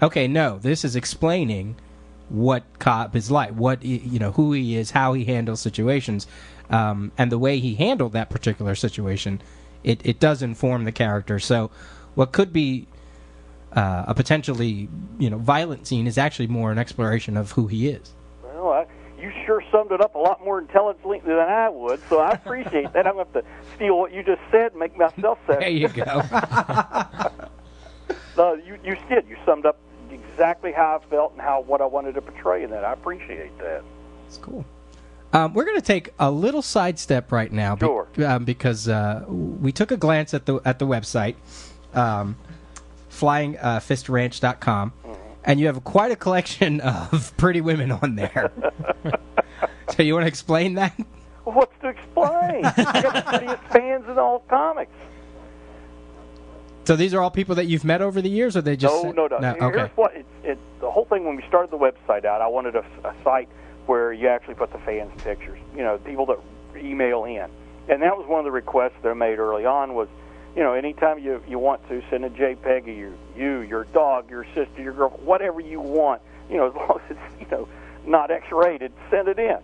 okay, no, this is explaining what Cobb is like, what who he is, how he handles situations, and the way he handled that particular situation. It does inform the character. So what could be a potentially violent scene is actually more an exploration of who he is. Well, you sure summed it up a lot more intelligently than I would, so I appreciate that. I'm going to have to steal what you just said and make myself say. There you go. No, you did. You summed up exactly how I felt and what I wanted to portray in that. I appreciate that. That's cool. We're going to take a little sidestep right now, Sure. Because we took a glance at the website, flyingfistranch.com, and you have quite a collection of pretty women on there. So you want to explain that? Well, what's to explain? You got the prettiest fans in all comics. So these are all people that you've met over the years, or they just... No. Okay. Here's what the whole thing. When we started the website out, I wanted a site where you actually put the fans' pictures. People that email in, and that was one of the requests that I made early on. Was anytime you want to send a JPEG of your dog, your sister, your girl, whatever you want. As long as it's not X-rated, send it in.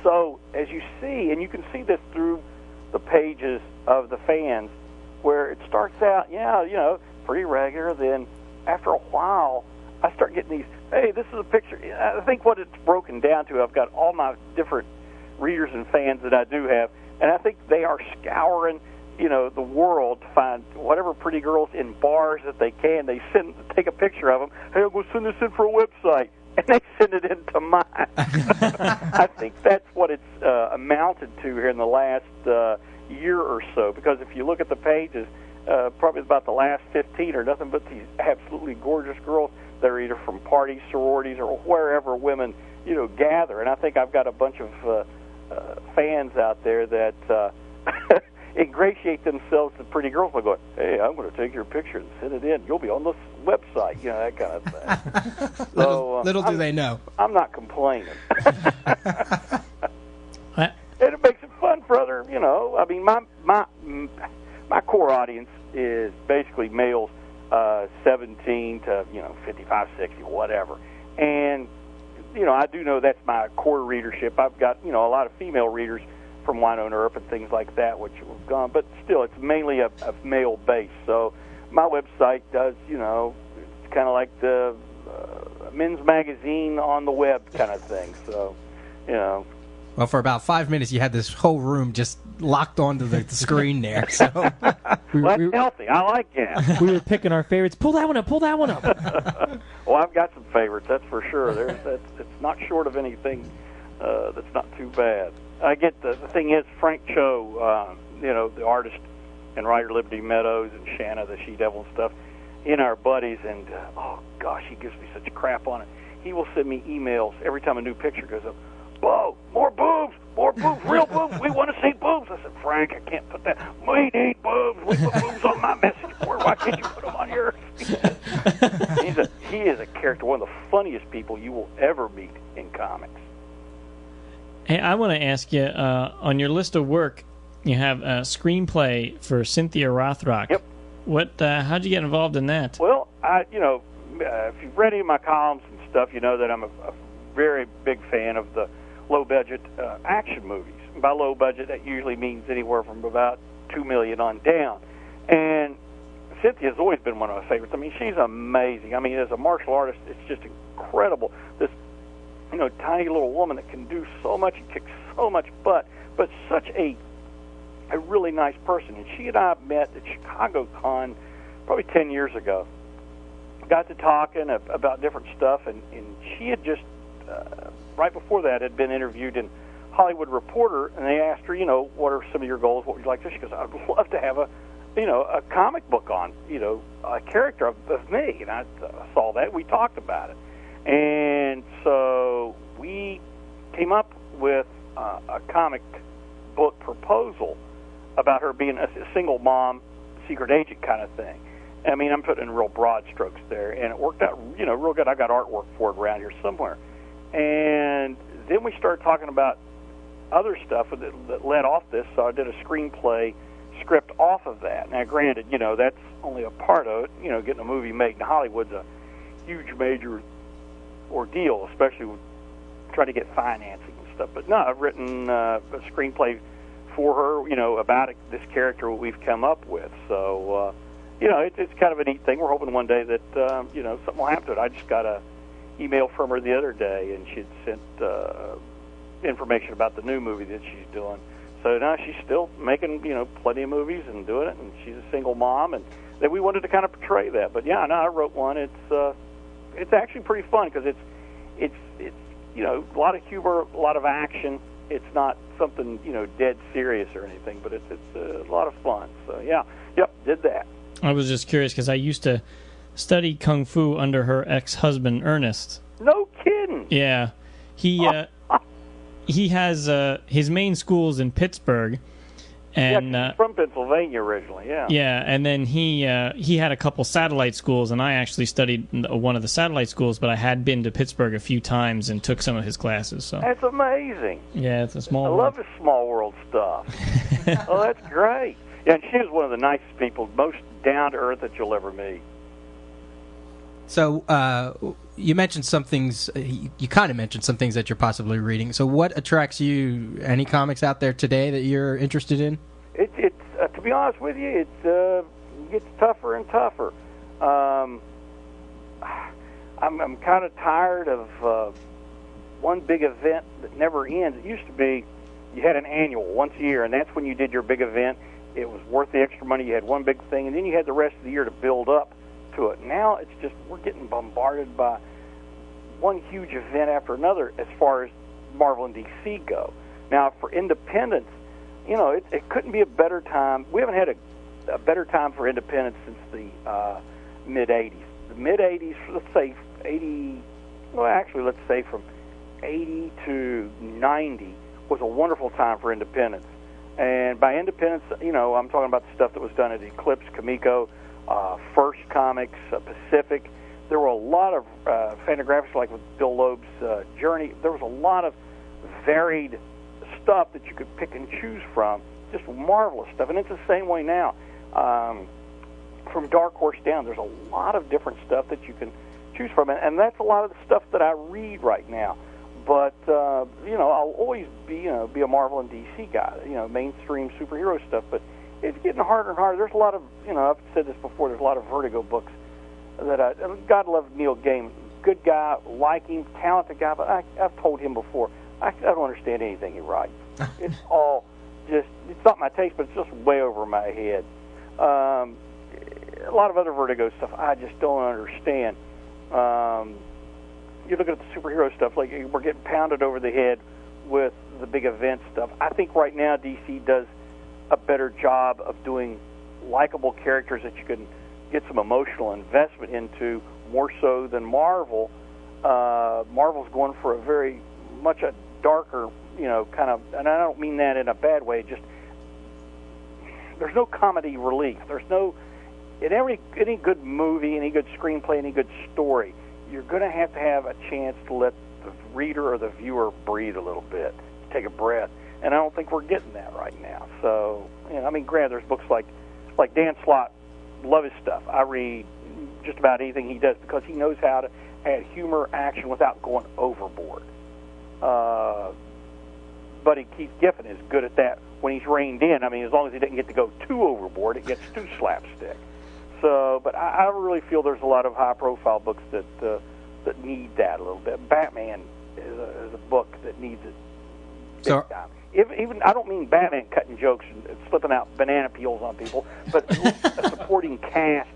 So as you see, and you can see this through the pages of the fans, where it starts out, pretty regular. Then after a while, I start getting these, hey, this is a picture. I think what it's broken down to, I've got all my different readers and fans that I do have, and I think they are scouring, the world to find whatever pretty girls in bars that they can. They take a picture of them. Hey, I'm going to send this in for a website. And they send it into mine. I think that's what it's amounted to here in the last year or so. Because if you look at the pages, probably about the last 15 are nothing but these absolutely gorgeous girls that are either from parties, sororities, or wherever women, gather. And I think I've got a bunch of fans out there that ingratiate themselves to pretty girls by going, hey, I'm going to take your picture and send it in. You'll be on this website, that kind of thing. Little do they know. I'm not complaining. And it makes it fun for other, I mean, my core audience is basically males 17 to, 55, 60, whatever. And, I do know that's my core readership. I've got, a lot of female readers from Winona Earp and things like that, which have gone, but still, it's mainly a male base. So my website does, it's kind of like the men's magazine on the web kind of thing. So, Well, for about 5 minutes, you had this whole room just locked onto the screen there. So that's healthy. I like that. We were picking our favorites. Pull that one up. Pull that one up. Well, I've got some favorites, that's for sure. It's not short of anything that's not too bad. I get the thing is, Frank Cho, the artist and writer, Liberty Meadows, and Shanna, the She-Devil and stuff, in our buddies, and oh gosh, he gives me such crap on it. He will send me emails every time a new picture goes up. Whoa, more boobs, real boobs. We want to see boobs. I said, Frank, I can't put that. We need boobs. We put boobs on my message board. Why can't you put them on yours? He is a character, one of the funniest people you will ever meet in comics. Hey, I want to ask you, on your list of work, you have a screenplay for Cynthia Rothrock. Yep. How'd you get involved in that? Well, if you've read any of my columns and stuff, you know that I'm a very big fan of the low-budget action movies. And by low budget, that usually means anywhere from about $2 million on down. And Cynthia's always been one of my favorites. I mean, she's amazing. I mean, as a martial artist, it's just incredible. This tiny little woman that can do so much and kick so much butt, but such a really nice person. And she and I met at Chicago Con probably 10 years ago. Got to talking about different stuff, and she had just, right before that, had been interviewed in Hollywood Reporter, and they asked her, what are some of your goals? What would you like to do? She goes, I'd love to have a comic book on, a character of me. And I saw that. We talked about it. And so we came up with a comic book proposal about her being a single mom, secret agent kind of thing. I mean, I'm putting in real broad strokes there, and it worked out, real good. I got artwork for it around here somewhere. And then we started talking about other stuff that led off this, so I did a screenplay script off of that. Now, granted, that's only a part of it. Getting a movie made in Hollywood's a huge, major ordeal, especially with trying to get financing and stuff. But no, I've written a screenplay for her, about this character we've come up with. So, it's kind of a neat thing. We're hoping one day that something will happen to it. I just got a email from her the other day, and she'd sent information about the new movie that she's doing. So now she's still making plenty of movies and doing it, and she's a single mom, and that we wanted to kind of portray that. But yeah, no, I wrote one. It's actually pretty fun because it's a lot of humor, a lot of action. It's not something dead serious or anything, but it's a lot of fun. So yeah, did that. I was just curious because I used to study kung fu under her ex-husband Ernest. No kidding. Yeah, he has his main school's in Pittsburgh, and he's from Pennsylvania originally. Yeah. Yeah, and then he had a couple satellite schools, and I actually studied one of the satellite schools, but I had been to Pittsburgh a few times and took some of his classes. So that's amazing. Yeah, it's a small I world. love this small world stuff. Oh, that's great. Yeah, and she was one of the nicest people, most down to earth that you'll ever meet. So you mentioned some things. You kind of mentioned some things that you're possibly reading. So what attracts you? Any comics out there today that you're interested in? It's to be honest with you, it gets tougher and tougher. I'm kind of tired of one big event that never ends. It used to be you had an annual once a year, and that's when you did your big event. It was worth the extra money. You had one big thing, and then you had the rest of the year to build up to it. Now it's just we're getting bombarded by one huge event after another as far as Marvel and DC go. Now, for independents, it couldn't be a better time. We haven't had a better time for independents since the mid-'80s. The mid-'80s, let's say 80, well, actually, let's say from 80 to 90 was a wonderful time for independents. And by independents, I'm talking about the stuff that was done at Eclipse, Comico, First Comics, Pacific. There were a lot of Fantagraphics, like with Bill Loeb's Journey. There was a lot of varied stuff that you could pick and choose from, just marvelous stuff. And it's the same way now. From Dark Horse down, there's a lot of different stuff that you can choose from. And that's a lot of the stuff that I read right now. But, I'll always be a Marvel and DC guy, mainstream superhero stuff. But it's getting harder and harder. There's a lot of, I've said this before, there's a lot of Vertigo books that God love Neil Gaiman. Good guy, like him, talented guy, but I've told him before, I don't understand anything he writes. It's all just, it's not my taste, but it's just way over my head. A lot of other Vertigo stuff I just don't understand. You look at the superhero stuff, like we're getting pounded over the head with the big event stuff. I think right now DC does a better job of doing likable characters that you can get some emotional investment into, more so than Marvel. Marvel's going for a very much a darker, kind of, and I don't mean that in a bad way, just there's no comedy relief. There's no, in any good movie, any good screenplay, any good story, you're going to have a chance to let the reader or the viewer breathe a little bit, take a breath. And I don't think we're getting that right now. So, granted, there's books like Dan Slott, love his stuff. I read just about anything he does because he knows how to add humor, action without going overboard. Buddy Keith Giffen is good at that when he's reined in. As long as he didn't get to go too overboard, it gets too slapstick. So, but I really feel there's a lot of high-profile books that need that a little bit. Batman is a book that needs it big time. Even I don't mean Batman cutting jokes and slipping out banana peels on people, but a supporting cast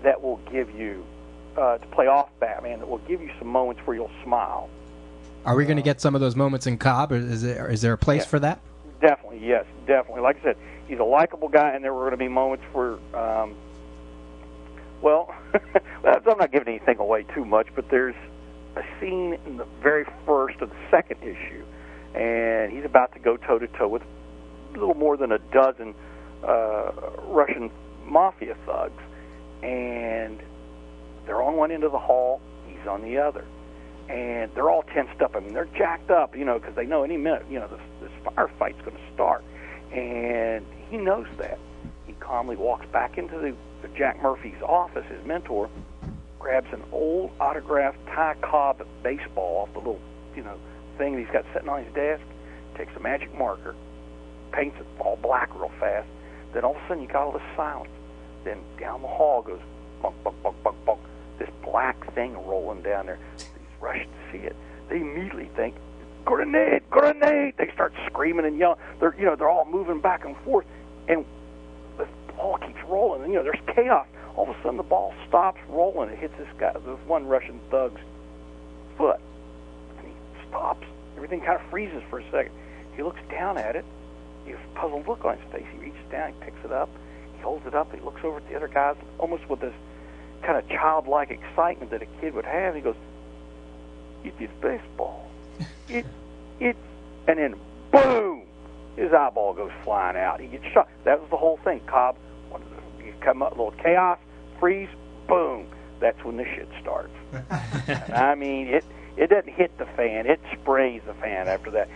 that will give you to play off Batman, that will give you some moments where you'll smile. Are we going to get some of those moments in Cobb, or is there a place for that? Definitely, yes, definitely. Like I said, he's a likable guy, and there were going to be moments where. Well, I'm not giving anything away too much, but there's a scene in the very first of the second issue, and he's about to go toe-to-toe with a little more than a dozen Russian mafia thugs, and they're on one end of the hall, he's on the other, and they're all tensed up. They're jacked up, because they know any minute, this firefight's going to start, and he knows that. He calmly walks back into the Jack Murphy's office, his mentor, grabs an old autographed Ty Cobb baseball off the little, thing that he's got sitting on his desk, takes a magic marker, paints it all black real fast. Then all of a sudden you got all this silence. then down the hall goes bunk, bunk, bunk, bunk, bunk. This black thing rolling down there. These rush to see it. They immediately think, grenade, grenade! They start screaming and yelling. They're all moving back and forth, and the ball keeps rolling. And there's chaos. All of a sudden, the ball stops rolling. It hits this one Russian thug's foot, and he stops. Everything kind of freezes for a second. He looks down at it. He has a puzzled look on his face. He reaches down, he picks it up, he holds it up. He looks over at the other guys, almost with this kind of childlike excitement that a kid would have. He goes, "It is baseball. It," and then boom, his eyeball goes flying out. He gets shot. That was the whole thing. Cobb, you come up, a little chaos, freeze, boom. That's when the shit starts. I mean, it doesn't hit the fan. It sprays the fan after that.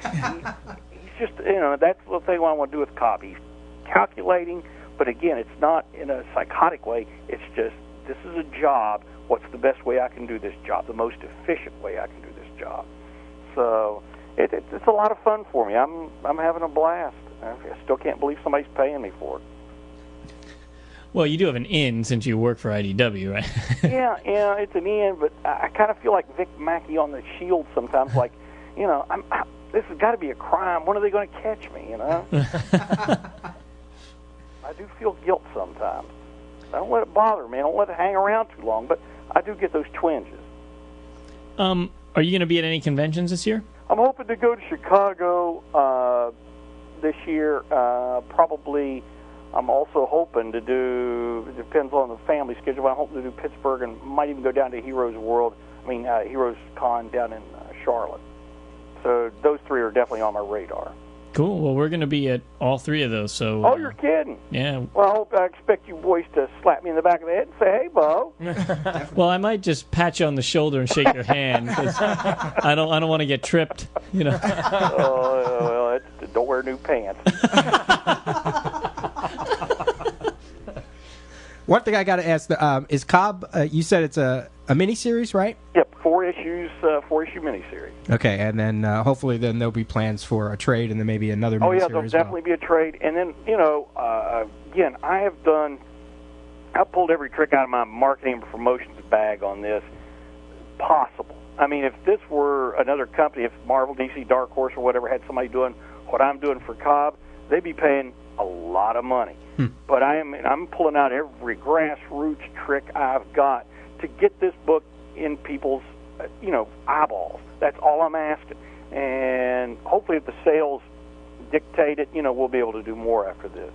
He's just, that's the thing I want to do with Cobb. He's calculating, but again, it's not in a psychotic way. It's just, this is a job. What's the best way I can do this job? The most efficient way I can do this job. So it's a lot of fun for me. I'm having a blast. I still can't believe somebody's paying me for it. Well, you do have an in since you work for IDW, right? yeah, it's an in, but I kind of feel like Vic Mackey on the Shield sometimes. Like, this has got to be a crime. When are they going to catch me? I do feel guilt sometimes. I don't let it bother me. I don't let it hang around too long, but I do get those twinges. Are you going to be at any conventions this year? I'm hoping to go to Chicago this year. Probably. I'm also hoping to do. It depends on the family schedule. But I'm hoping to do Pittsburgh and might even go down to Heroes Con down in Charlotte. So those three are definitely on my radar. Cool. Well, we're going to be at all three of those. So. Oh, you're kidding? Yeah. Well, I expect you boys to slap me in the back of the head and say, "Hey, Beau." Well, I might just pat you on the shoulder and shake your hand because I don't want to get tripped. Oh, well, don't wear new pants. One thing I got to ask is Cobb. You said it's a miniseries, right? Yep, 4 issues, 4-issue miniseries. Okay, and then hopefully then there'll be plans for a trade and then maybe another miniseries. Oh yeah, there'll definitely be a trade. And then again, I've pulled every trick out of my marketing and promotions bag on this possible. I mean, if this were another company, if Marvel, DC, Dark Horse, or whatever had somebody doing what I'm doing for Cobb, they'd be paying a lot of money. But I'm pulling out every grassroots trick I've got to get this book in people's eyeballs. That's all I'm asking. And hopefully if the sales dictate it, we'll be able to do more after this.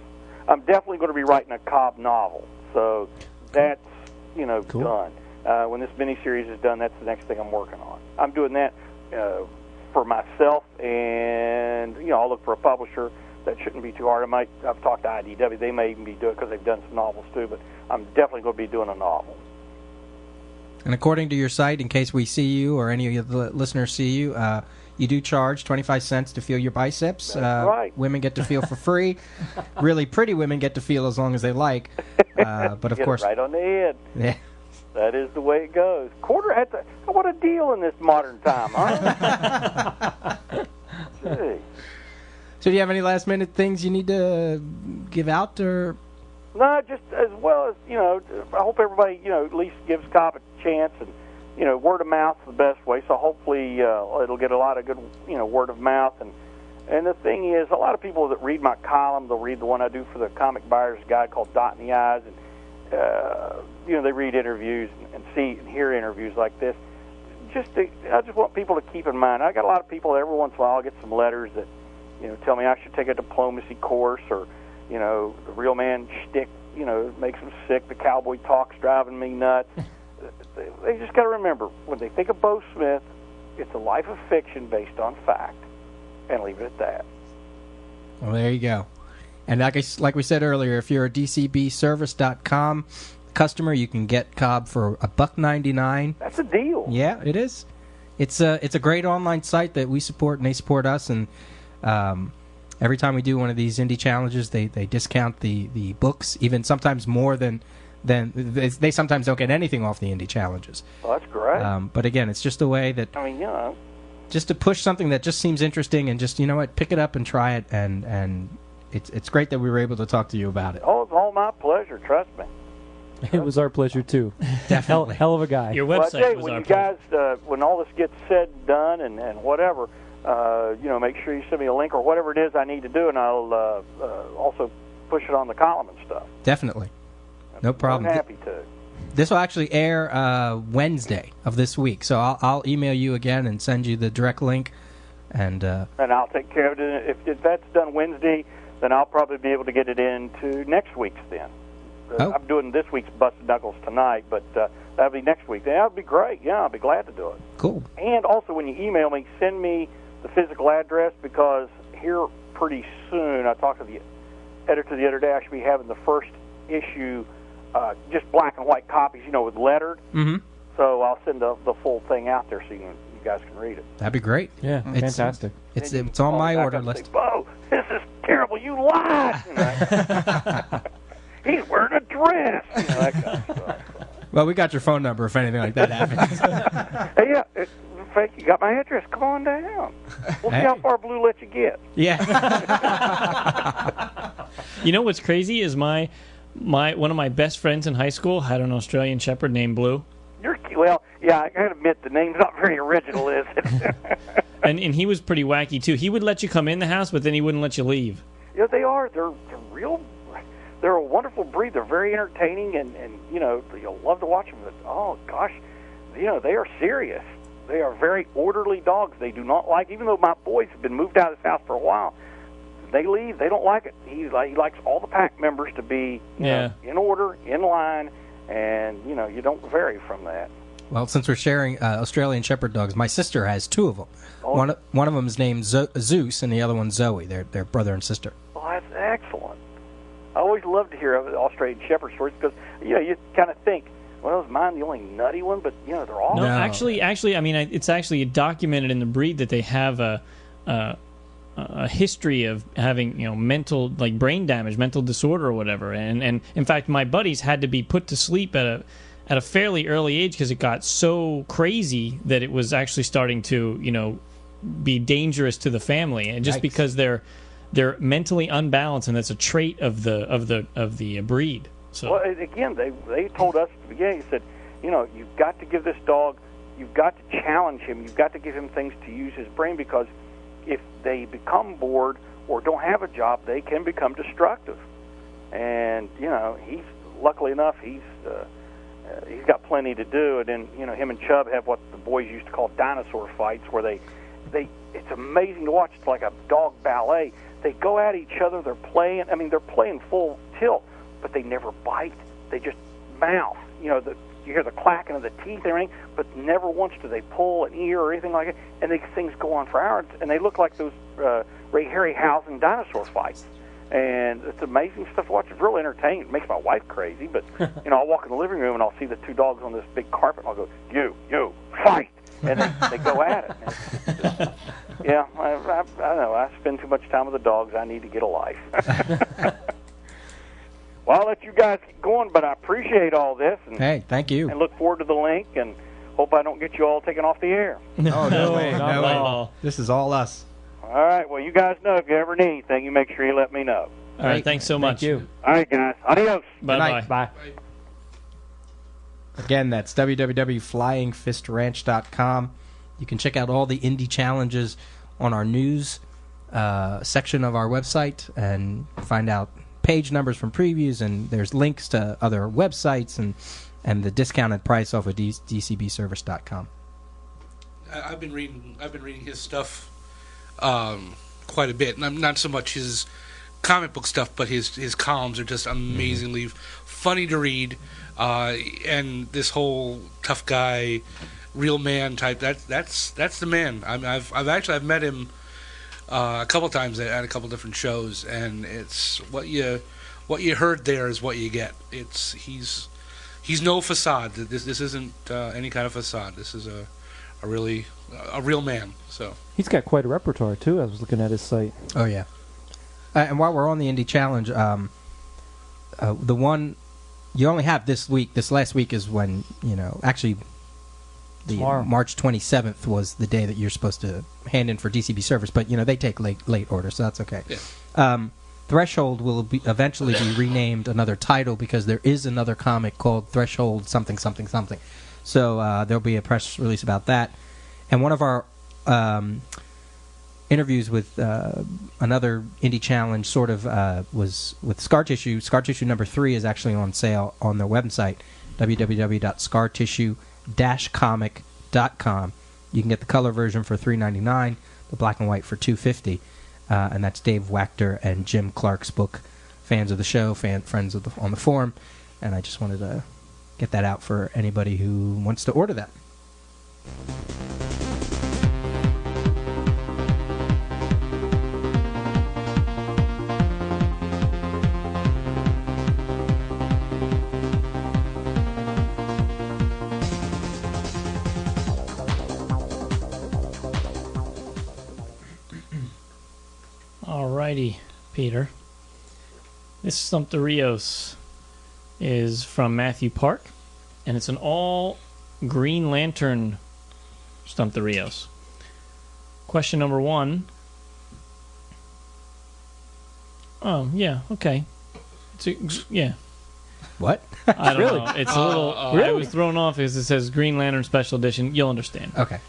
I'm definitely going to be writing a Cobb novel. So that's, cool. Done. When this miniseries is done, that's the next thing I'm working on. I'm doing that for myself, and, I'll look for a publisher. That shouldn't be too hard. I've talked to IDW. They may even be doing it because they've done some novels too, but I'm definitely going to be doing a novel. And according to your site, in case we see you or any of the listeners see you, you do charge 25 cents to feel your biceps. That's right. Women get to feel for free. Really pretty women get to feel as long as they like. But of course, right on the head. Yeah. That is the way it goes. What a deal in this modern time, huh? Gee. So do you have any last-minute things you need to give out? Or No, just as well as, I hope everybody, at least gives Cobb a chance. And, word of mouth is the best way. So hopefully it'll get a lot of good, word of mouth. And the thing is, a lot of people that read my column, they'll read the one I do for the Comic Buyer's Guide called Dot in the Eyes. And, they read interviews and see and hear interviews like this. I just want people to keep in mind. I got a lot of people every once in a while, I'll get some letters that, tell me I should take a diplomacy course, or, the real man shtick, makes them sick. The cowboy talk's driving me nuts. They just got to remember, when they think of Beau Smith, it's a life of fiction based on fact, and leave it at that. Well, there you go. And like we said earlier, if you're a DCBService.com customer, you can get Cobb for $1.99. That's a deal. Yeah, it is. It's a great online site that we support, and they support us. And every time we do one of these indie challenges, they discount the books, even sometimes more than they sometimes don't get anything off the indie challenges. Well, that's great. But again, it's just a way that just to push something that just seems interesting, and just pick it up and try it, and it's great that we were able to talk to you about it. Oh, it's all my pleasure. Trust me. It was our pleasure too. Definitely. Hell of a guy. Your Well, I website tell you, was when our you pleasure. guys, when all this gets said and done and whatever, make sure you send me a link or whatever it is I need to do, and I'll also push it on the column and stuff. Definitely. No problem. I'm happy to. This will actually air Wednesday of this week, so I'll email you again and send you the direct link. And I'll take care of it. If that's done Wednesday, then I'll probably be able to get it into next week's then. I'm doing this week's Busted Knuckles tonight, but that'll be next week. That would be great. Yeah, I'll be glad to do it. cool. And also, when you email me, send me the physical address, because here pretty soon, I talked to the editor the other day, I should be having the first issue, just black and white copies, with lettered. Mm-hmm. So I'll send the full thing out there so you guys can read it. That'd be great. Yeah, fantastic. It's on my order list. Say, Beau, this is terrible. You lied. He's wearing a dress. That kind of stuff. Well, we got your phone number if anything like that happens. Hey, yeah, Frank, you got my address. Come on down. We'll see how far Blue lets you get. Yeah. You know what's crazy is one of my best friends in high school had an Australian Shepherd named Blue. Well, yeah, I gotta admit the name's not very original, is it? And he was pretty wacky too. He would let you come in the house, but then he wouldn't let you leave. Yeah, they are. They're real. They're a wonderful breed. They're very entertaining, and you'll love to watch them. But oh gosh, they are serious. They are very orderly dogs. They do not like, even though my boys have been moved out of this house for a while, they leave. They don't like it. He likes all the pack members to be in order, in line, and you don't vary from that. Well, since we're sharing Australian Shepherd dogs, my sister has two of them. Oh. One of them is named Zeus, and the other one's Zoe. They're brother and sister. Well, that's excellent. I always love to hear of Australian Shepherd stories because you kind of think, well, is mine the only nutty one? But they're all. No, actually, I mean, it's actually documented in the breed that they have a history of having mental, like brain damage, mental disorder or whatever. And in fact, my buddies had to be put to sleep at a fairly early age because it got so crazy that it was actually starting to be dangerous to the family, and just because they're mentally unbalanced, and that's a trait of the breed. So well, again, they told us at the beginning. They said, you've got to give this dog, you've got to challenge him, you've got to give him things to use his brain, because if they become bored or don't have a job, they can become destructive. And he's luckily enough he's got plenty to do. And then him and Chubb have what the boys used to call dinosaur fights, where they it's amazing to watch. It's like a dog ballet. They go at each other. They're playing. I mean, they're playing full tilt, but they never bite. They just mouth. You hear the clacking of the teeth and everything, but never once do they pull an ear or anything like it. And these things go on for hours, and they look like those Ray Harryhausen dinosaur fights. And it's amazing stuff to watch. It's really entertaining. It makes my wife crazy, but I'll walk in the living room and I'll see the two dogs on this big carpet, and I'll go, you, fight! And they go at it. Yeah, I don't know. I spend too much time with the dogs. I need to get a life. Well, I'll let you guys keep going, but I appreciate all this. And, hey, thank you. And look forward to the link, and hope I don't get you all taken off the air. No, no way. not No at way. all. This is all us. All right, well, you guys know if you ever need anything, you make sure you let me know. All right, thanks so much. Thank you. All right, guys. Adios. Bye-bye. Bye. Again, that's www.flyingfistranch.com. You can check out all the indie challenges on our news section of our website and find out page numbers from previews, and there's links to other websites and the discounted price off of dcbservice.com. I've been reading his stuff quite a bit, and I'm not so much his comic book stuff, but his columns are just amazingly funny to read, and this whole tough guy, real man type, that's the man. I've met him a couple times at a couple different shows, and it's what you heard there is what you get. He's no facade. This isn't any kind of facade. This is a real man. So He's got quite a repertoire too. I was looking at his site. Oh yeah. And while we're on the indie challenge, the one you only have this week. This last week is when actually. Tomorrow. March 27th was the day that you're supposed to hand in for DCB service, but they take late order, so that's okay. yeah. Threshold will eventually be renamed another title because there is another comic called Threshold something something something. So there'll be a press release about that. And one of our interviews with another indie challenge sort of was with Scar Tissue. Scar Tissue number 3 is actually on sale on their website, www.scartissue-comic.com. You can get the color version for $3.99, the black and white for $2.50. And that's Dave Wachter and Jim Clark's book. Fans of the show, friends of on the forum, and I just wanted to get that out for anybody who wants to order that. Alrighty, Peter. This Stump the Rios is from Matthew Park, and it's an all Green Lantern Stump the Rios. Question number 1. Oh, yeah, okay. Yeah. What? I don't Really? know. It's a little... I was thrown off because it says Green Lantern Special Edition. You'll understand. Okay.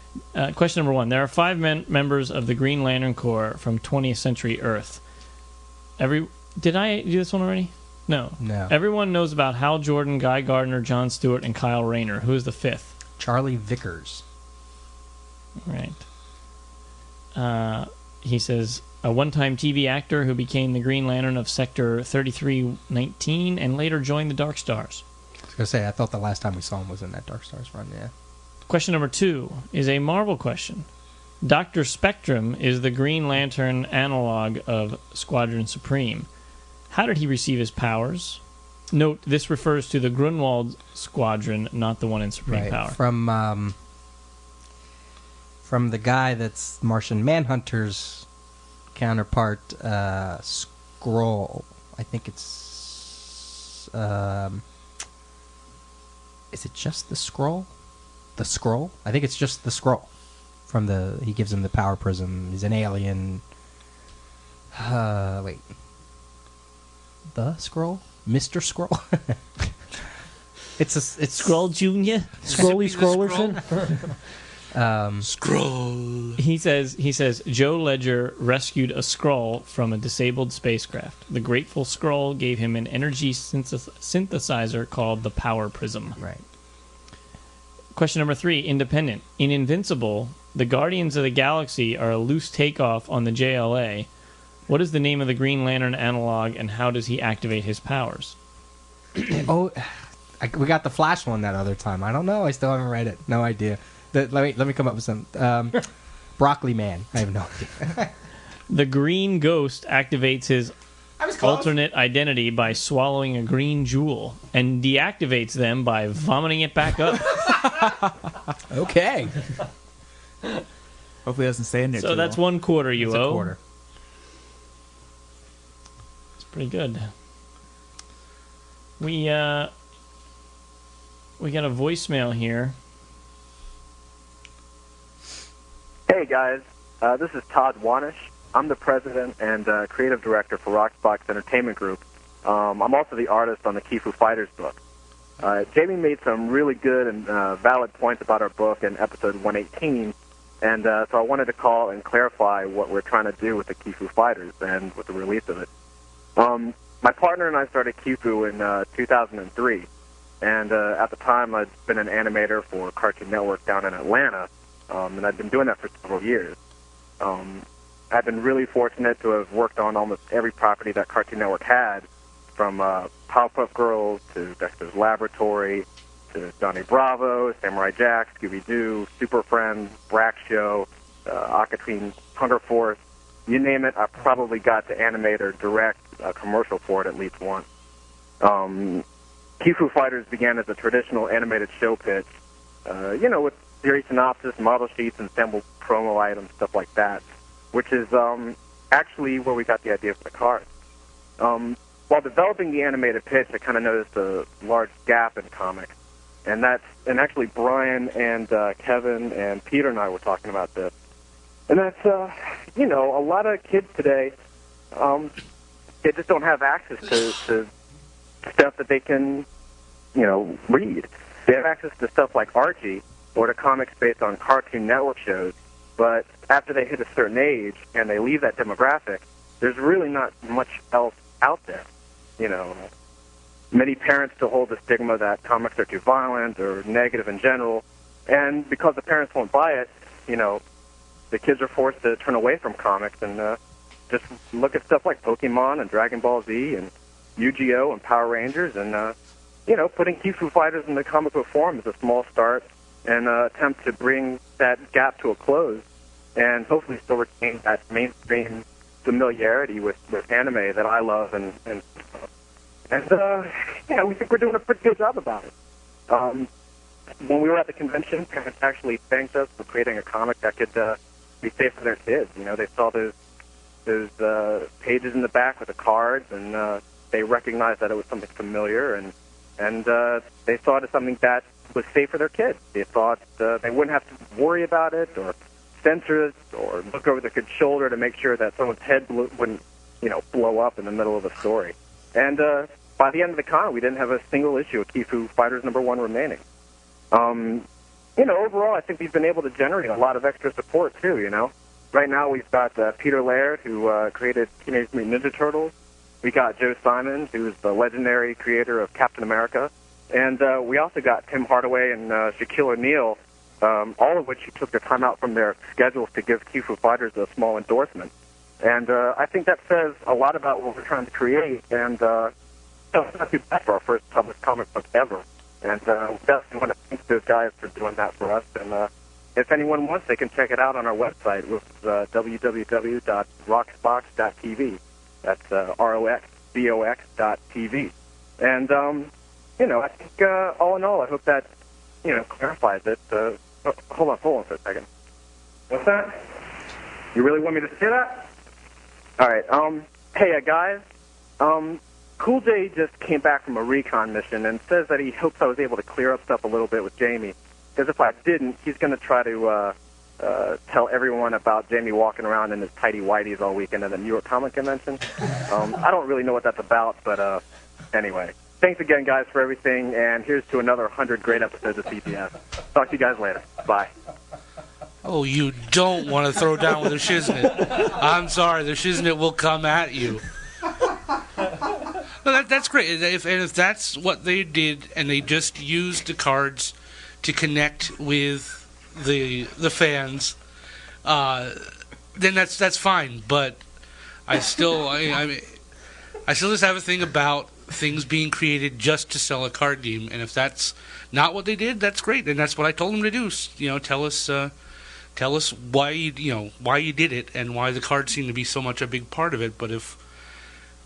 Question number 1. There are 5 members of the Green Lantern Corps from 20th Century Earth. Did I do this one already? No. Everyone knows about Hal Jordan, Guy Gardner, John Stewart, and Kyle Rayner. Who is the 5th? Charlie Vickers. Right. He says, a one-time TV actor who became the Green Lantern of Sector 3319 and later joined the Dark Stars. I was going to say, I thought the last time we saw him was in that Dark Stars run, yeah. Question number 2 is a Marvel question. Dr. Spectrum is the Green Lantern analog of Squadron Supreme. How did he receive his powers? Note, this refers to the Grunwald Squadron, not the one in Supreme Power. From the guy that's Martian Manhunter's counterpart, Skrull. I think it's... is it just the Skrull? The Skrull? I think it's just the Skrull. He gives him the power prism. He's an alien. Wait. The Skrull? Mr. Skrull? it's Skrull Jr.? Scrolly Scrollerson? Scroll. He says Joe Ledger rescued a Skrull from a disabled spacecraft. The Grateful Skrull gave him an energy synthesizer called the Power Prism. Right. Question number 3, independent. In Invincible, the Guardians of the Galaxy are a loose takeoff on the JLA. What is the name of the Green Lantern analog, and how does he activate his powers? We got the Flash one that other time. I don't know. I still haven't read it. No idea. Let me come up with some. Broccoli Man. I have no idea. The Green Ghost activates his alternate identity by swallowing a green jewel and deactivates them by vomiting it back up. Okay. Hopefully it doesn't stay in there So too that's long. 1 quarter, you It's a owe. quarter. It's pretty good. We got a voicemail here. Hey guys, this is Todd Wanish. I'm the president and creative director for Roxbox Entertainment Group. I'm also the artist on the Key Foo Fighters book. Jamie made some really good and valid points about our book in episode 118, and so I wanted to call and clarify what we're trying to do with the Key Foo Fighters and with the release of it. My partner and I started Key Foo in 2003, and at the time I'd been an animator for Cartoon Network down in Atlanta, and I'd been doing that for several years. I've been really fortunate to have worked on almost every property that Cartoon Network had, from Powerpuff Girls to Dexter's Laboratory to Johnny Bravo, Samurai Jack, Scooby-Doo, Super Friends, Brack Show, Aquatine, Hunger Force. You name it, I probably got to animate or direct a commercial for it at least once. Key Foo Fighters began as a traditional animated show pitch, with series synopsis, model sheets, and sample promo items, stuff like that, which is actually where we got the idea for the cards. While developing the animated pitch, I kind of noticed a large gap in comics, and actually Brian and Kevin and Peter and I were talking about this, and that's a lot of kids today they just don't have access to stuff that they can, read. They have access to stuff like Archie or to comics based on Cartoon Network shows, but after they hit a certain age and they leave that demographic, there's really not much else out there. Many parents still hold the stigma that comics are too violent or negative in general, and because the parents won't buy it, the kids are forced to turn away from comics and just look at stuff like Pokemon and Dragon Ball Z and Yu-Gi-Oh! And Power Rangers, and putting Kung Fu Fighters in the comic book form is a small start and attempt to bring that gap to a close and hopefully still retain that mainstream familiarity with anime that I love and we think we're doing a pretty good job about it. When we were at the convention, parents actually thanked us for creating a comic that could be safe for their kids. They saw those pages in the back with the cards, and they recognized that it was something familiar, and they saw it as something that was safe for their kids. They thought they wouldn't have to worry about it or censor it or look over their kid's shoulder to make sure that someone's head wouldn't, blow up in the middle of a story. And by the end of the con, we didn't have a single issue of Kung Fu Fighters #1 remaining. Overall, I think we've been able to generate a lot of extra support, too, Right now, we've got Peter Laird, who created Teenage Mutant Ninja Turtles. We got Joe Simons, who's the legendary creator of Captain America. And we also got Tim Hardaway and Shaquille O'Neal, all of which took the time out from their schedules to give Kung Fu Fighters a small endorsement. And I think that says a lot about what we're trying to create. And it's not too bad for our first published comic book ever. And we definitely want to thank those guys for doing that for us. And if anyone wants, they can check it out on our website, which is www.roxbox.tv. That's ROXBOX.tv. And, I think all in all, I hope that, clarifies it. Hold on for a second. What's that? You really want me to say that? All right. Hey, guys. Cool J just came back from a recon mission and says that he hopes I was able to clear up stuff a little bit with Jamie. Because if I didn't, he's going to try to tell everyone about Jamie walking around in his tighty whities all weekend at the New York Comic Convention. I don't really know what that's about, but anyway. Thanks again, guys, for everything, and here's to another 100 great episodes of CPS. Talk to you guys later. Bye. Oh, you don't want to throw down with the shiznit. I'm sorry, the shiznit will come at you. No, that's great. If that's what they did, and they just used the cards to connect with the fans, then that's fine. But I still just have a thing about things being created just to sell a card game, and if that's not what they did, that's great, and that's what I told them to do. Tell us why you did it and why the cards seem to be so much a big part of it. But if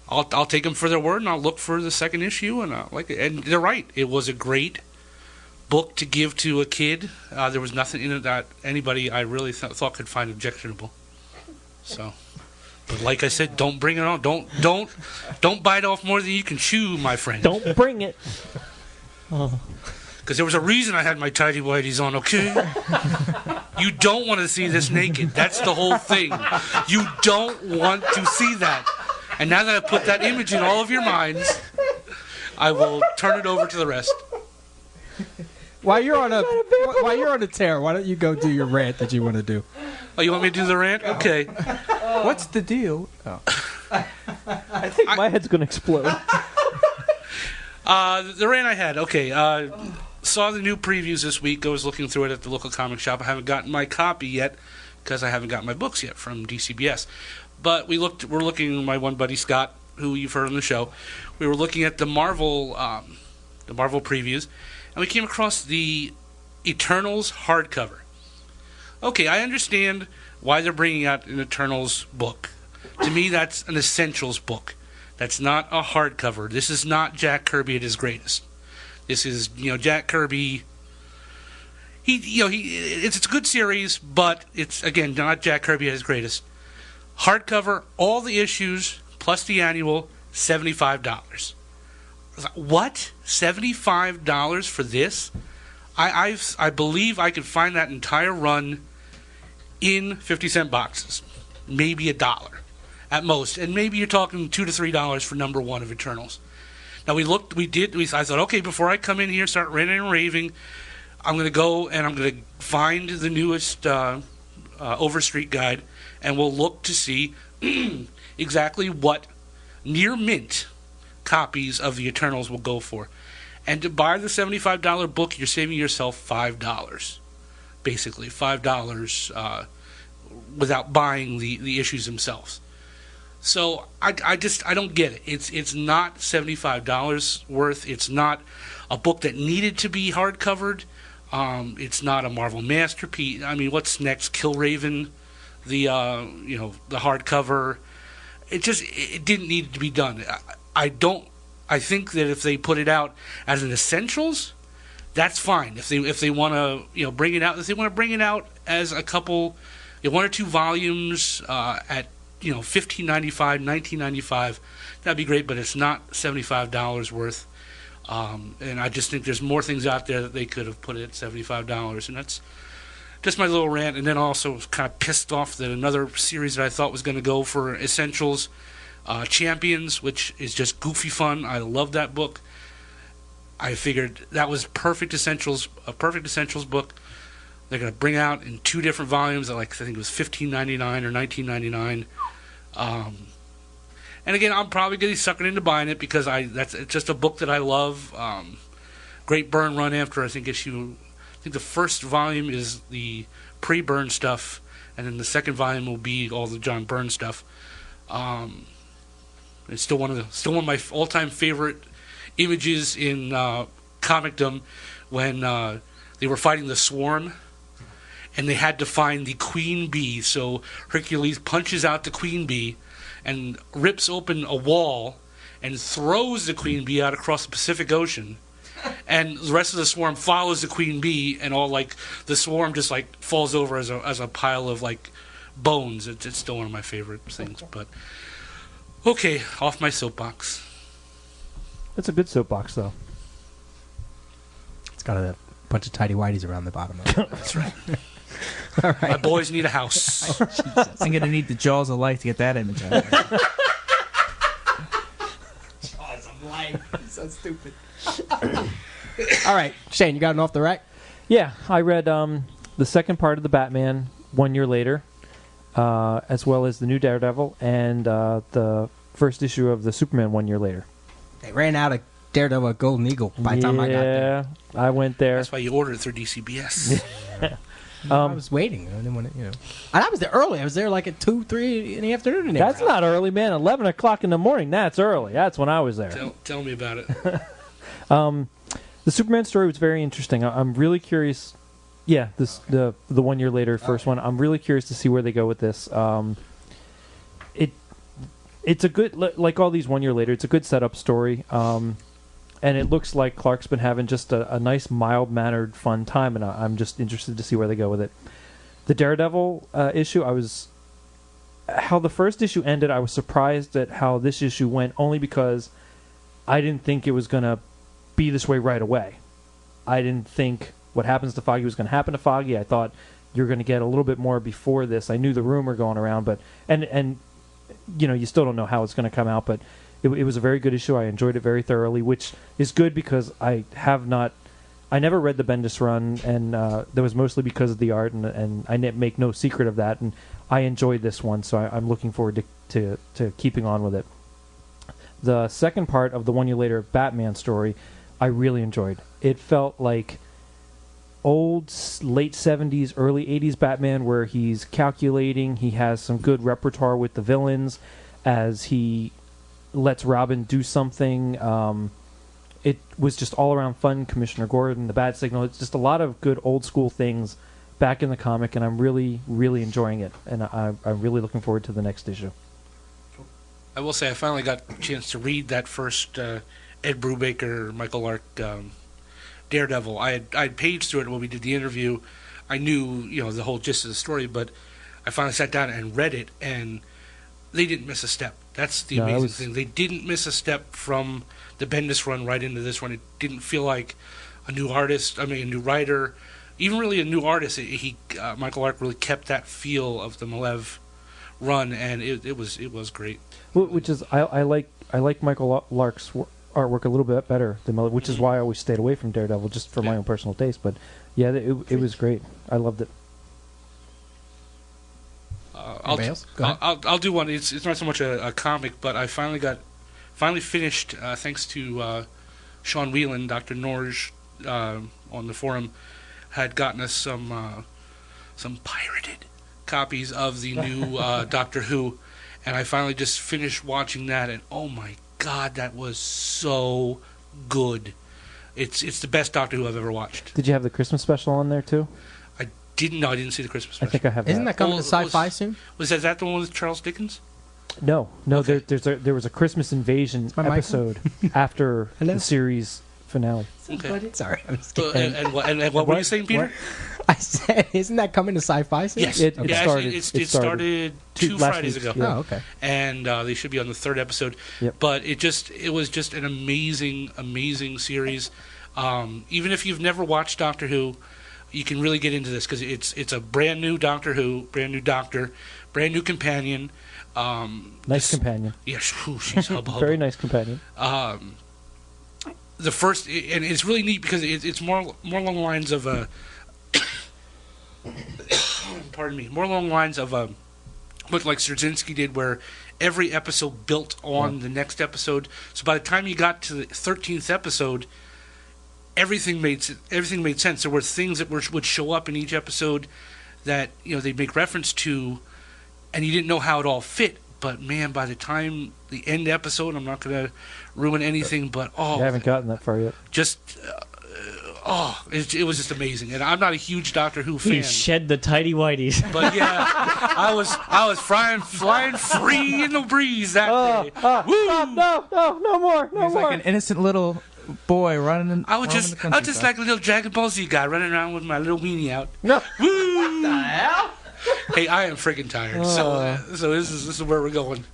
I'll take them for their word, and I'll look for the second issue, and I'll like it. And they're right; it was a great book to give to a kid. There was nothing in it that anybody I really thought could find objectionable. So. But like I said, don't bring it on. Don't bite off more than you can chew, my friend. Don't bring it. Because there was a reason I had my tidy whities on, okay? You don't want to see this naked. That's the whole thing. You don't want to see that. And now that I've put that image in all of your minds, I will turn it over to the rest. While you're on a tear, why don't you go do your rant that you want to do? Oh, you want me to do the rant? Okay. What's the deal? Oh. I think my head's going to explode. The rant I had, okay. Saw the new previews this week. I was looking through it at the local comic shop. I haven't gotten my copy yet because I haven't got my books yet from DCBS. But we're looking, my one buddy Scott, who you've heard on the show, we were looking at the Marvel previews, and we came across the Eternals hardcover. Okay, I understand why they're bringing out an Eternals book. To me, that's an Essentials book. That's not a hardcover. This is not Jack Kirby at his greatest. This is, Jack Kirby. It's a good series, but it's, again, not Jack Kirby at his greatest. Hardcover, all the issues, plus the annual, $75. What? $75 for this? I believe I could find that entire run in 50-cent boxes, maybe $1. at most, and maybe you're talking $2 to $3 for number 1 of Eternals. Now I thought, okay, before I come in here, start ranting and raving, I'm going to go and I'm going to find the newest Overstreet guide, and we'll look to see exactly what near mint copies of the Eternals will go for. And to buy the $75 book, you're saving yourself $5. Basically, $5 without buying the issues themselves. So I don't get it. It's not $75 worth. It's not a book that needed to be hardcovered. It's not a Marvel masterpiece. I mean, what's next? Killraven, the hardcover. It didn't need to be done. I think that if they put it out as an essentials, that's fine. If they want to bring it out, if they want to bring it out as a couple, 1 or 2 volumes at $15.95, $19.95, that'd be great. But it's not $75 worth. And I just think there's more things out there that they could have put at $75, and that's just my little rant. And then also was kind of pissed off that another series that I thought was going to go for essentials, Champions, which is just goofy fun. I love that book. I figured that was a perfect essentials book. They're going to bring out in 2 different volumes at I think it was $15.99 or $19.99. And again, I'm probably going to be suckered into buying it because it's just a book that I love. Great burn run after I think the first volume is the pre-Byrne stuff, and then the second volume will be all the John Byrne stuff. It's still one of my all-time favorite images in comicdom when they were fighting the Swarm, and they had to find the Queen Bee. So Hercules punches out the Queen Bee and rips open a wall and throws the Queen Bee out across the Pacific Ocean. And the rest of the Swarm follows the Queen Bee, and all the Swarm just falls over as a pile of bones. It's still one of my favorite things. But okay, off my soapbox. It's a good soapbox, though. It's got a bunch of tidy whities around the bottom of it. That's right. All right. My boys need a house. I'm going to need the Jaws of Life to get that image out of there. Jaws of Life. So stupid. All right, Shane, you got it off the rack? Yeah, I read the second part of the Batman 1 year later, as well as the new Daredevil, and the first issue of the Superman 1 year later. They ran out of Daredevil at Golden Eagle by the time I got there. Yeah, I went there. That's why you ordered it through DCBS. I was waiting. I didn't want to, And I was there early. I was there at 2, 3 in the afternoon. And that's not early, man. 11 o'clock in the morning, that's early. That's when I was there. Tell me about it. The Superman story was very interesting. I'm really curious. Yeah, the 1 year later first one. I'm really curious to see where they go with this. It's a good, like all these 1 year later, it's a good setup story. And it looks like Clark's been having just a nice, mild-mannered, fun time, and I'm just interested to see where they go with it. The Daredevil issue, how the first issue ended, I was surprised at how this issue went, only because I didn't think it was going to be this way right away. I didn't think what happens to Foggy was going to happen to Foggy. I thought you're going to get a little bit more before this. I knew the rumor going around, but and you still don't know how it's going to come out, but it was a very good issue. I enjoyed it very thoroughly, which is good because I never read the Bendis run, and that was mostly because of the art, and I make no secret of that, and I enjoyed this one, so I'm looking forward to keeping on with it. The second part of the 1 year later Batman story, I really enjoyed. It felt like old late 70s, early 80s Batman, where he's calculating, he has some good repertoire with the villains as he lets Robin do something. It was just all around fun. Commissioner Gordon, the Bat Signal, it's just a lot of good old school things back in the comic, and I'm really, really enjoying it, and I'm really looking forward to the next issue. I will say I finally got a chance to read that first Ed Brubaker, Michael Lark Daredevil. I had paged through it when we did the interview. I knew the whole gist of the story, but I finally sat down and read it, and they didn't miss a step. That's the amazing thing. They didn't miss a step from the Bendis run right into this one. It didn't feel like a new artist, a new writer, even really a new artist. Michael Lark really kept that feel of the Malev run, and it was great. Which is I like Michael Lark's artwork a little bit better than Miller, which is why I always stayed away from Daredevil, just for my own personal taste. But yeah, it was great. I loved it. I'll do one. It's not so much a comic, but I finally finished thanks to Sean Whelan, Dr. Norge on the forum had gotten us some pirated copies of the new Doctor Who, and I finally just finished watching that, and oh my God, that was so good. It's the best Doctor Who I've ever watched. Did you have the Christmas special on there too? I didn't see the Christmas special. I think I have. Isn't that coming to Sci-Fi soon? Was that the one with Charles Dickens? No. Okay. There was a Christmas Invasion episode after the series finale. Okay. Sorry, I'm just kidding. And what were you saying, Peter? What? I said, isn't that coming to Sci-Fi soon? Yes. It started two Fridays ago. Yeah. Oh, okay. And they should be on the third episode. Yep. But it was just an amazing series. Even if you've never watched Doctor Who, you can really get into this because it's a brand new Doctor Who, brand new Doctor, brand new companion. Nice companion. Yes, she's hubba. Very nice companion. The first, and it's really neat because it's more along the lines of pardon me, more along the lines of what like Straczynski did, where every episode built on the next episode. So by the time you got to the 13th episode, everything made sense. There were things that would show up in each episode that they'd make reference to, and you didn't know how it all fit. But man, by the time the end episode, I'm not going to ruin anything, but I haven't gotten that far yet. Just it was just amazing. And I'm not a huge Doctor Who fan. He shed the tighty whities. But yeah, I was flying free in the breeze that day. Woo! Stop, no more, no He's more. like an innocent little boy running. I was just like a little Dragon Ball Z guy running around with my little weenie out. No. Woo! What the hell? Hey, I am freaking tired. So this is where we're going.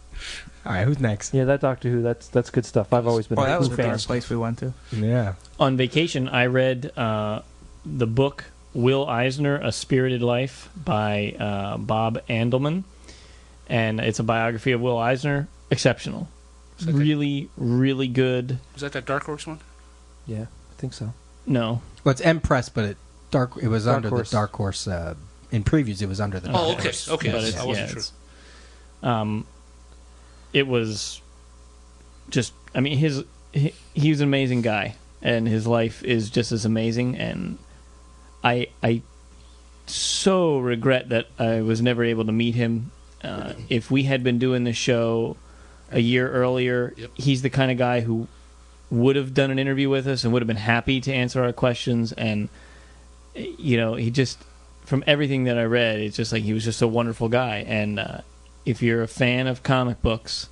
All right, who's next? Yeah, that Doctor Who, that's good stuff. I've always been Boy, a that was Who the fan. dark place we went to. Yeah. On vacation, I read the book Will Eisner: A Spirited Life by Bob Andelman, and it's a biography of Will Eisner. Exceptional, really good. Was that Dark Horse one? Yeah, I think so. No, Well, it's M-Press, but it was Dark under Horse. the Dark Horse. In previews, it was under the Dark Oh, okay, Horse. okay. but I wasn't sure. it was just. I mean, he was an amazing guy, and his life is just as amazing. And I so regret that I was never able to meet him. If we had been doing the show a year earlier, he's the kind of guy who would have done an interview with us and would have been happy to answer our questions. And he just, from everything that I read, it's just like he was just a wonderful guy. And if you're a fan of comic books,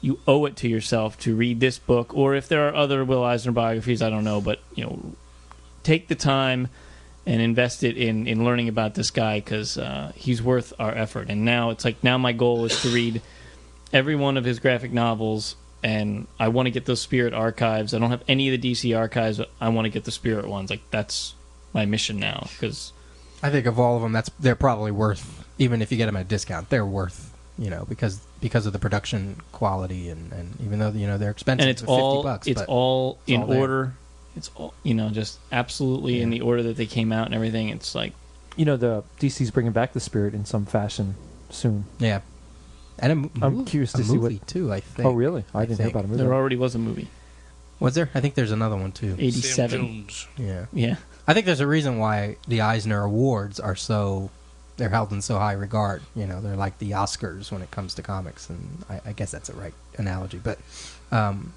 you owe it to yourself to read this book, or if there are other Will Eisner biographies, I don't know, but take the time and invest it in learning about this guy, because he's worth our effort. And now it's like, now my goal is to read every one of his graphic novels, and I want to get those Spirit archives. I don't have any of the DC archives, but I want to get the Spirit ones. Like, that's my mission now, because I think of all of them, they're probably worth, even if you get them at a discount, they're worth, because of the production quality, and even though they're expensive, and it's $50, all in all there. order. It's all just absolutely in the order that they came out and everything. It's like, the DC's bringing back the Spirit in some fashion soon. Yeah, and I'm curious to a see movie what. too. I think. Oh, really? I didn't hear about a movie. there already was a movie. Was there? I think there's another one too. 87. Sam Jones. Yeah. I think there's a reason why the Eisner Awards are they're held in so high regard. They're like the Oscars when it comes to comics, and I guess that's a right analogy. But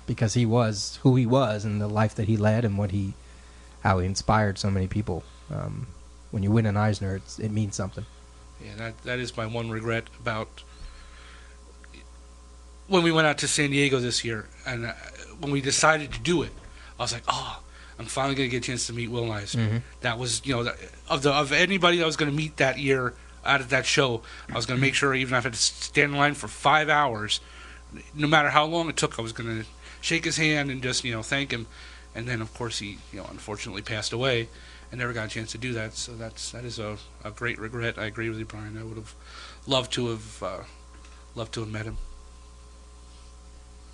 because he was who he was, and the life that he led, and how he inspired so many people. When you win an Eisner, it means something. Yeah, that is my one regret about when we went out to San Diego this year, and when we decided to do it, I was like, I'm finally going to get a chance to meet Will Eisner. Mm-hmm. That was, of anybody that I was going to meet that year out at that show, I was going to make sure, even if I had to stand in line for 5 hours, no matter how long it took, I was going to shake his hand and just, thank him. And then, of course, he, unfortunately passed away and never got a chance to do that. So that is a great regret. I agree with you, Brian. I would have loved to have Love to have met him.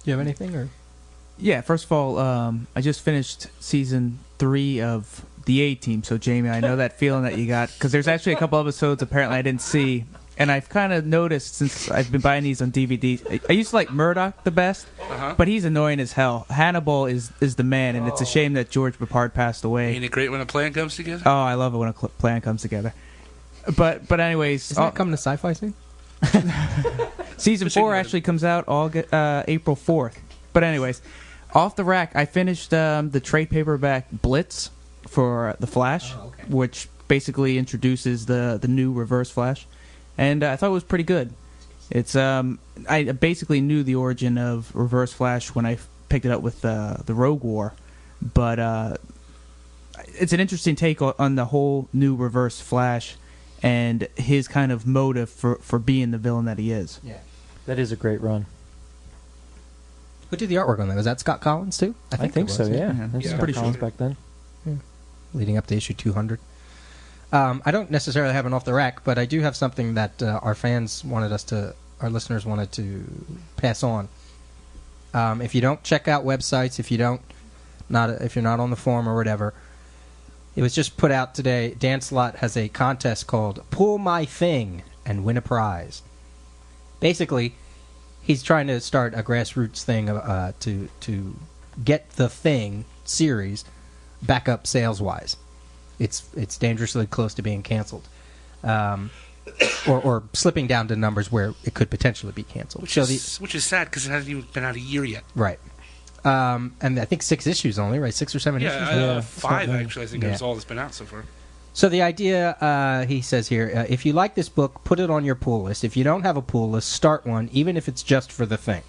Do you have anything? Or Yeah, first of all, I just finished season 3 of the A-Team. So, Jamie, I know that feeling that you got. Because there's actually a couple episodes apparently I didn't see. And I've kind of noticed since I've been buying these on DVD. I used to like Murdoch the best, but he's annoying as hell. Hannibal is the man, and it's a shame that George Peppard passed away. Ain't it great when a plan comes together? Oh, I love it when a plan comes together. But anyways, isn't that coming to Sci-Fi soon? Season 4 actually comes out April 4th. But anyways, off the rack, I finished the trade paperback Blitz for The Flash, which basically introduces the new Reverse Flash. And I thought it was pretty good. It's I basically knew the origin of Reverse Flash when I picked it up with the Rogue War, but it's an interesting take on the whole new Reverse Flash and his kind of motive for being the villain that he is. Yeah, that is a great run. Who did the artwork on that? Was that Scott Collins too? I think so. Yeah, yeah. Scott Collins back then. Yeah. Leading up to issue 200. I don't necessarily have an off the rack, but I do have something that our listeners wanted to pass on. If you don't check out websites, if you're not on the forum or whatever, it was just put out today. Dan Slott has a contest called "Pull My Thing and Win a Prize." Basically, he's trying to start a grassroots thing to get the Thing series back up sales wise. It's dangerously close to being canceled, or slipping down to numbers where it could potentially be canceled. Which is sad because it hasn't even been out a year yet. Right. And I think 6 issues only, right? 6 or 7 issues? Yeah, 5 actually. I think that's all that's been out so far. So the idea, he says here, if you like this book, put it on your pull list. If you don't have a pull list, start one, even if it's just for the Thing.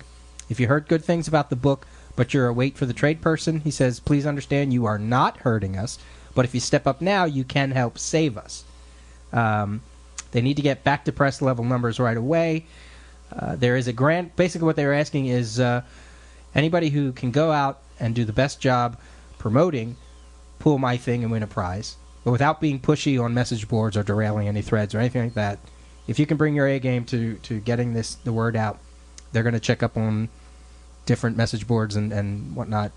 If you heard good things about the book, but you're a wait for the trade person, he says, please understand you are not hurting us. But if you step up now, you can help save us. They need to get back to press level numbers right away. There is a grant. Basically, what they're asking is anybody who can go out and do the best job promoting Pull My Thing and win a prize, but without being pushy on message boards or derailing any threads or anything like that. If you can bring your A game to getting the word out, they're going to check up on different message boards and whatnot.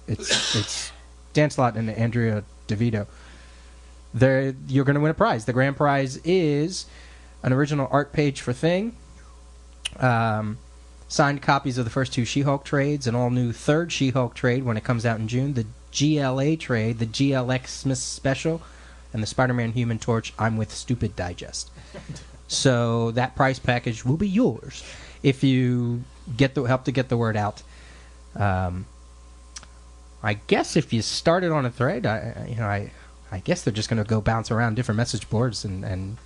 It's Dan Slott and Andrea DeVito. You're going to win a prize. The grand prize is an original art page for Thing, signed copies of the first 2 She-Hulk trades, an all-new 3rd She-Hulk trade when it comes out in June, the GLA trade, the GLX Smith Special, and the Spider-Man Human Torch I'm With Stupid Digest. So that prize package will be yours if you help to get the word out. I guess if you started on a thread, I guess they're just going to go bounce around different message boards and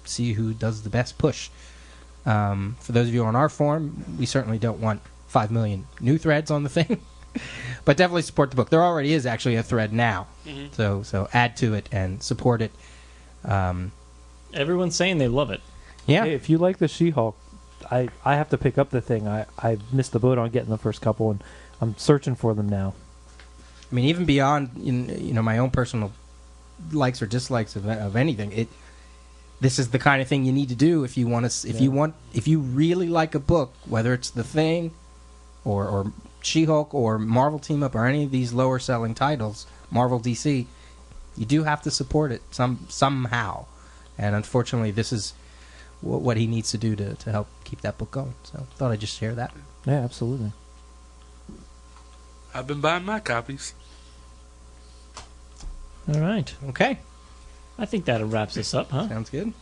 see who does the best push. For those of you on our forum, we certainly don't want 5 million new threads on the Thing, but definitely support the book. There already is actually a thread now, so add to it and support it. Everyone's saying they love it. Yeah, hey, if you like the She-Hulk, I have to pick up the Thing. I missed the boat on getting the first couple, and I'm searching for them now. I mean, even beyond my own personal likes or dislikes of anything, this is the kind of thing you need to do if you want to. If you really like a book, whether it's The Thing, or She-Hulk, or Marvel Team Up, or any of these lower selling titles, Marvel, DC, you do have to support it somehow. And unfortunately, this is what he needs to do to help keep that book going. So I thought I'd just share that. Yeah, absolutely. I've been buying my copies. All right. Okay. I think that wraps us up, huh? Sounds good.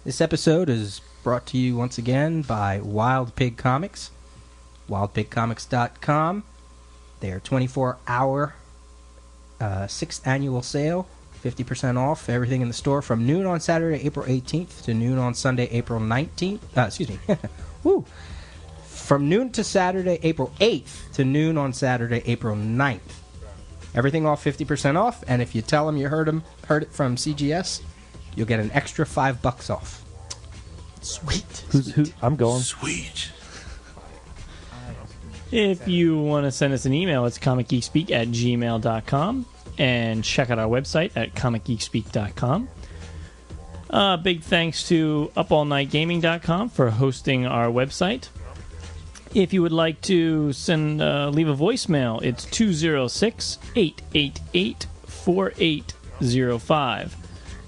This episode is brought to you once again by Wild Pig Comics. WildPigComics.com. Their 24-hour 6th annual sale. 50% off everything in the store from noon on Saturday, April 18th to noon on Sunday, April 19th. Excuse me. Woo. From noon to Saturday, April 8th to noon on Saturday, April 9th. Everything off 50% off, and if you tell them you heard it from CGS, you'll get an extra $5 off. Sweet. Who? I'm going. Sweet. If you want to send us an email, it's comicgeekspeak@gmail.com, and check out our website at comicgeekspeak.com. Big thanks to UpAllNightGaming.com for hosting our website. If you would like to leave a voicemail, it's 206-888-4805.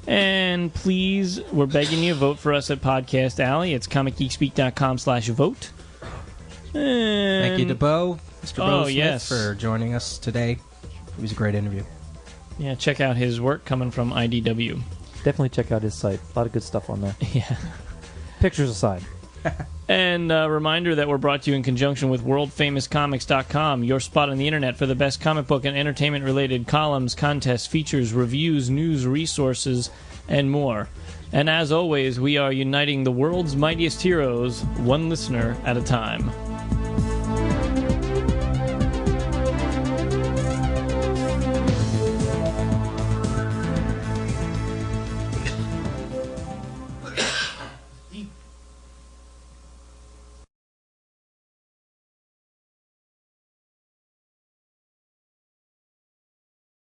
And please, we're begging you, vote for us at Podcast Alley. It's comicgeekspeak.com/vote. Thank you to Beau, Mr. Beau Smith, yes, for joining us today. It was a great interview. Yeah, check out his work coming from IDW. Definitely check out his site. A lot of good stuff on there. Yeah. Pictures aside. And a reminder that we're brought to you in conjunction with WorldFamousComics.com, your spot on the internet for the best comic book and entertainment-related columns, contests, features, reviews, news, resources, and more. And as always, we are uniting the world's mightiest heroes, one listener at a time.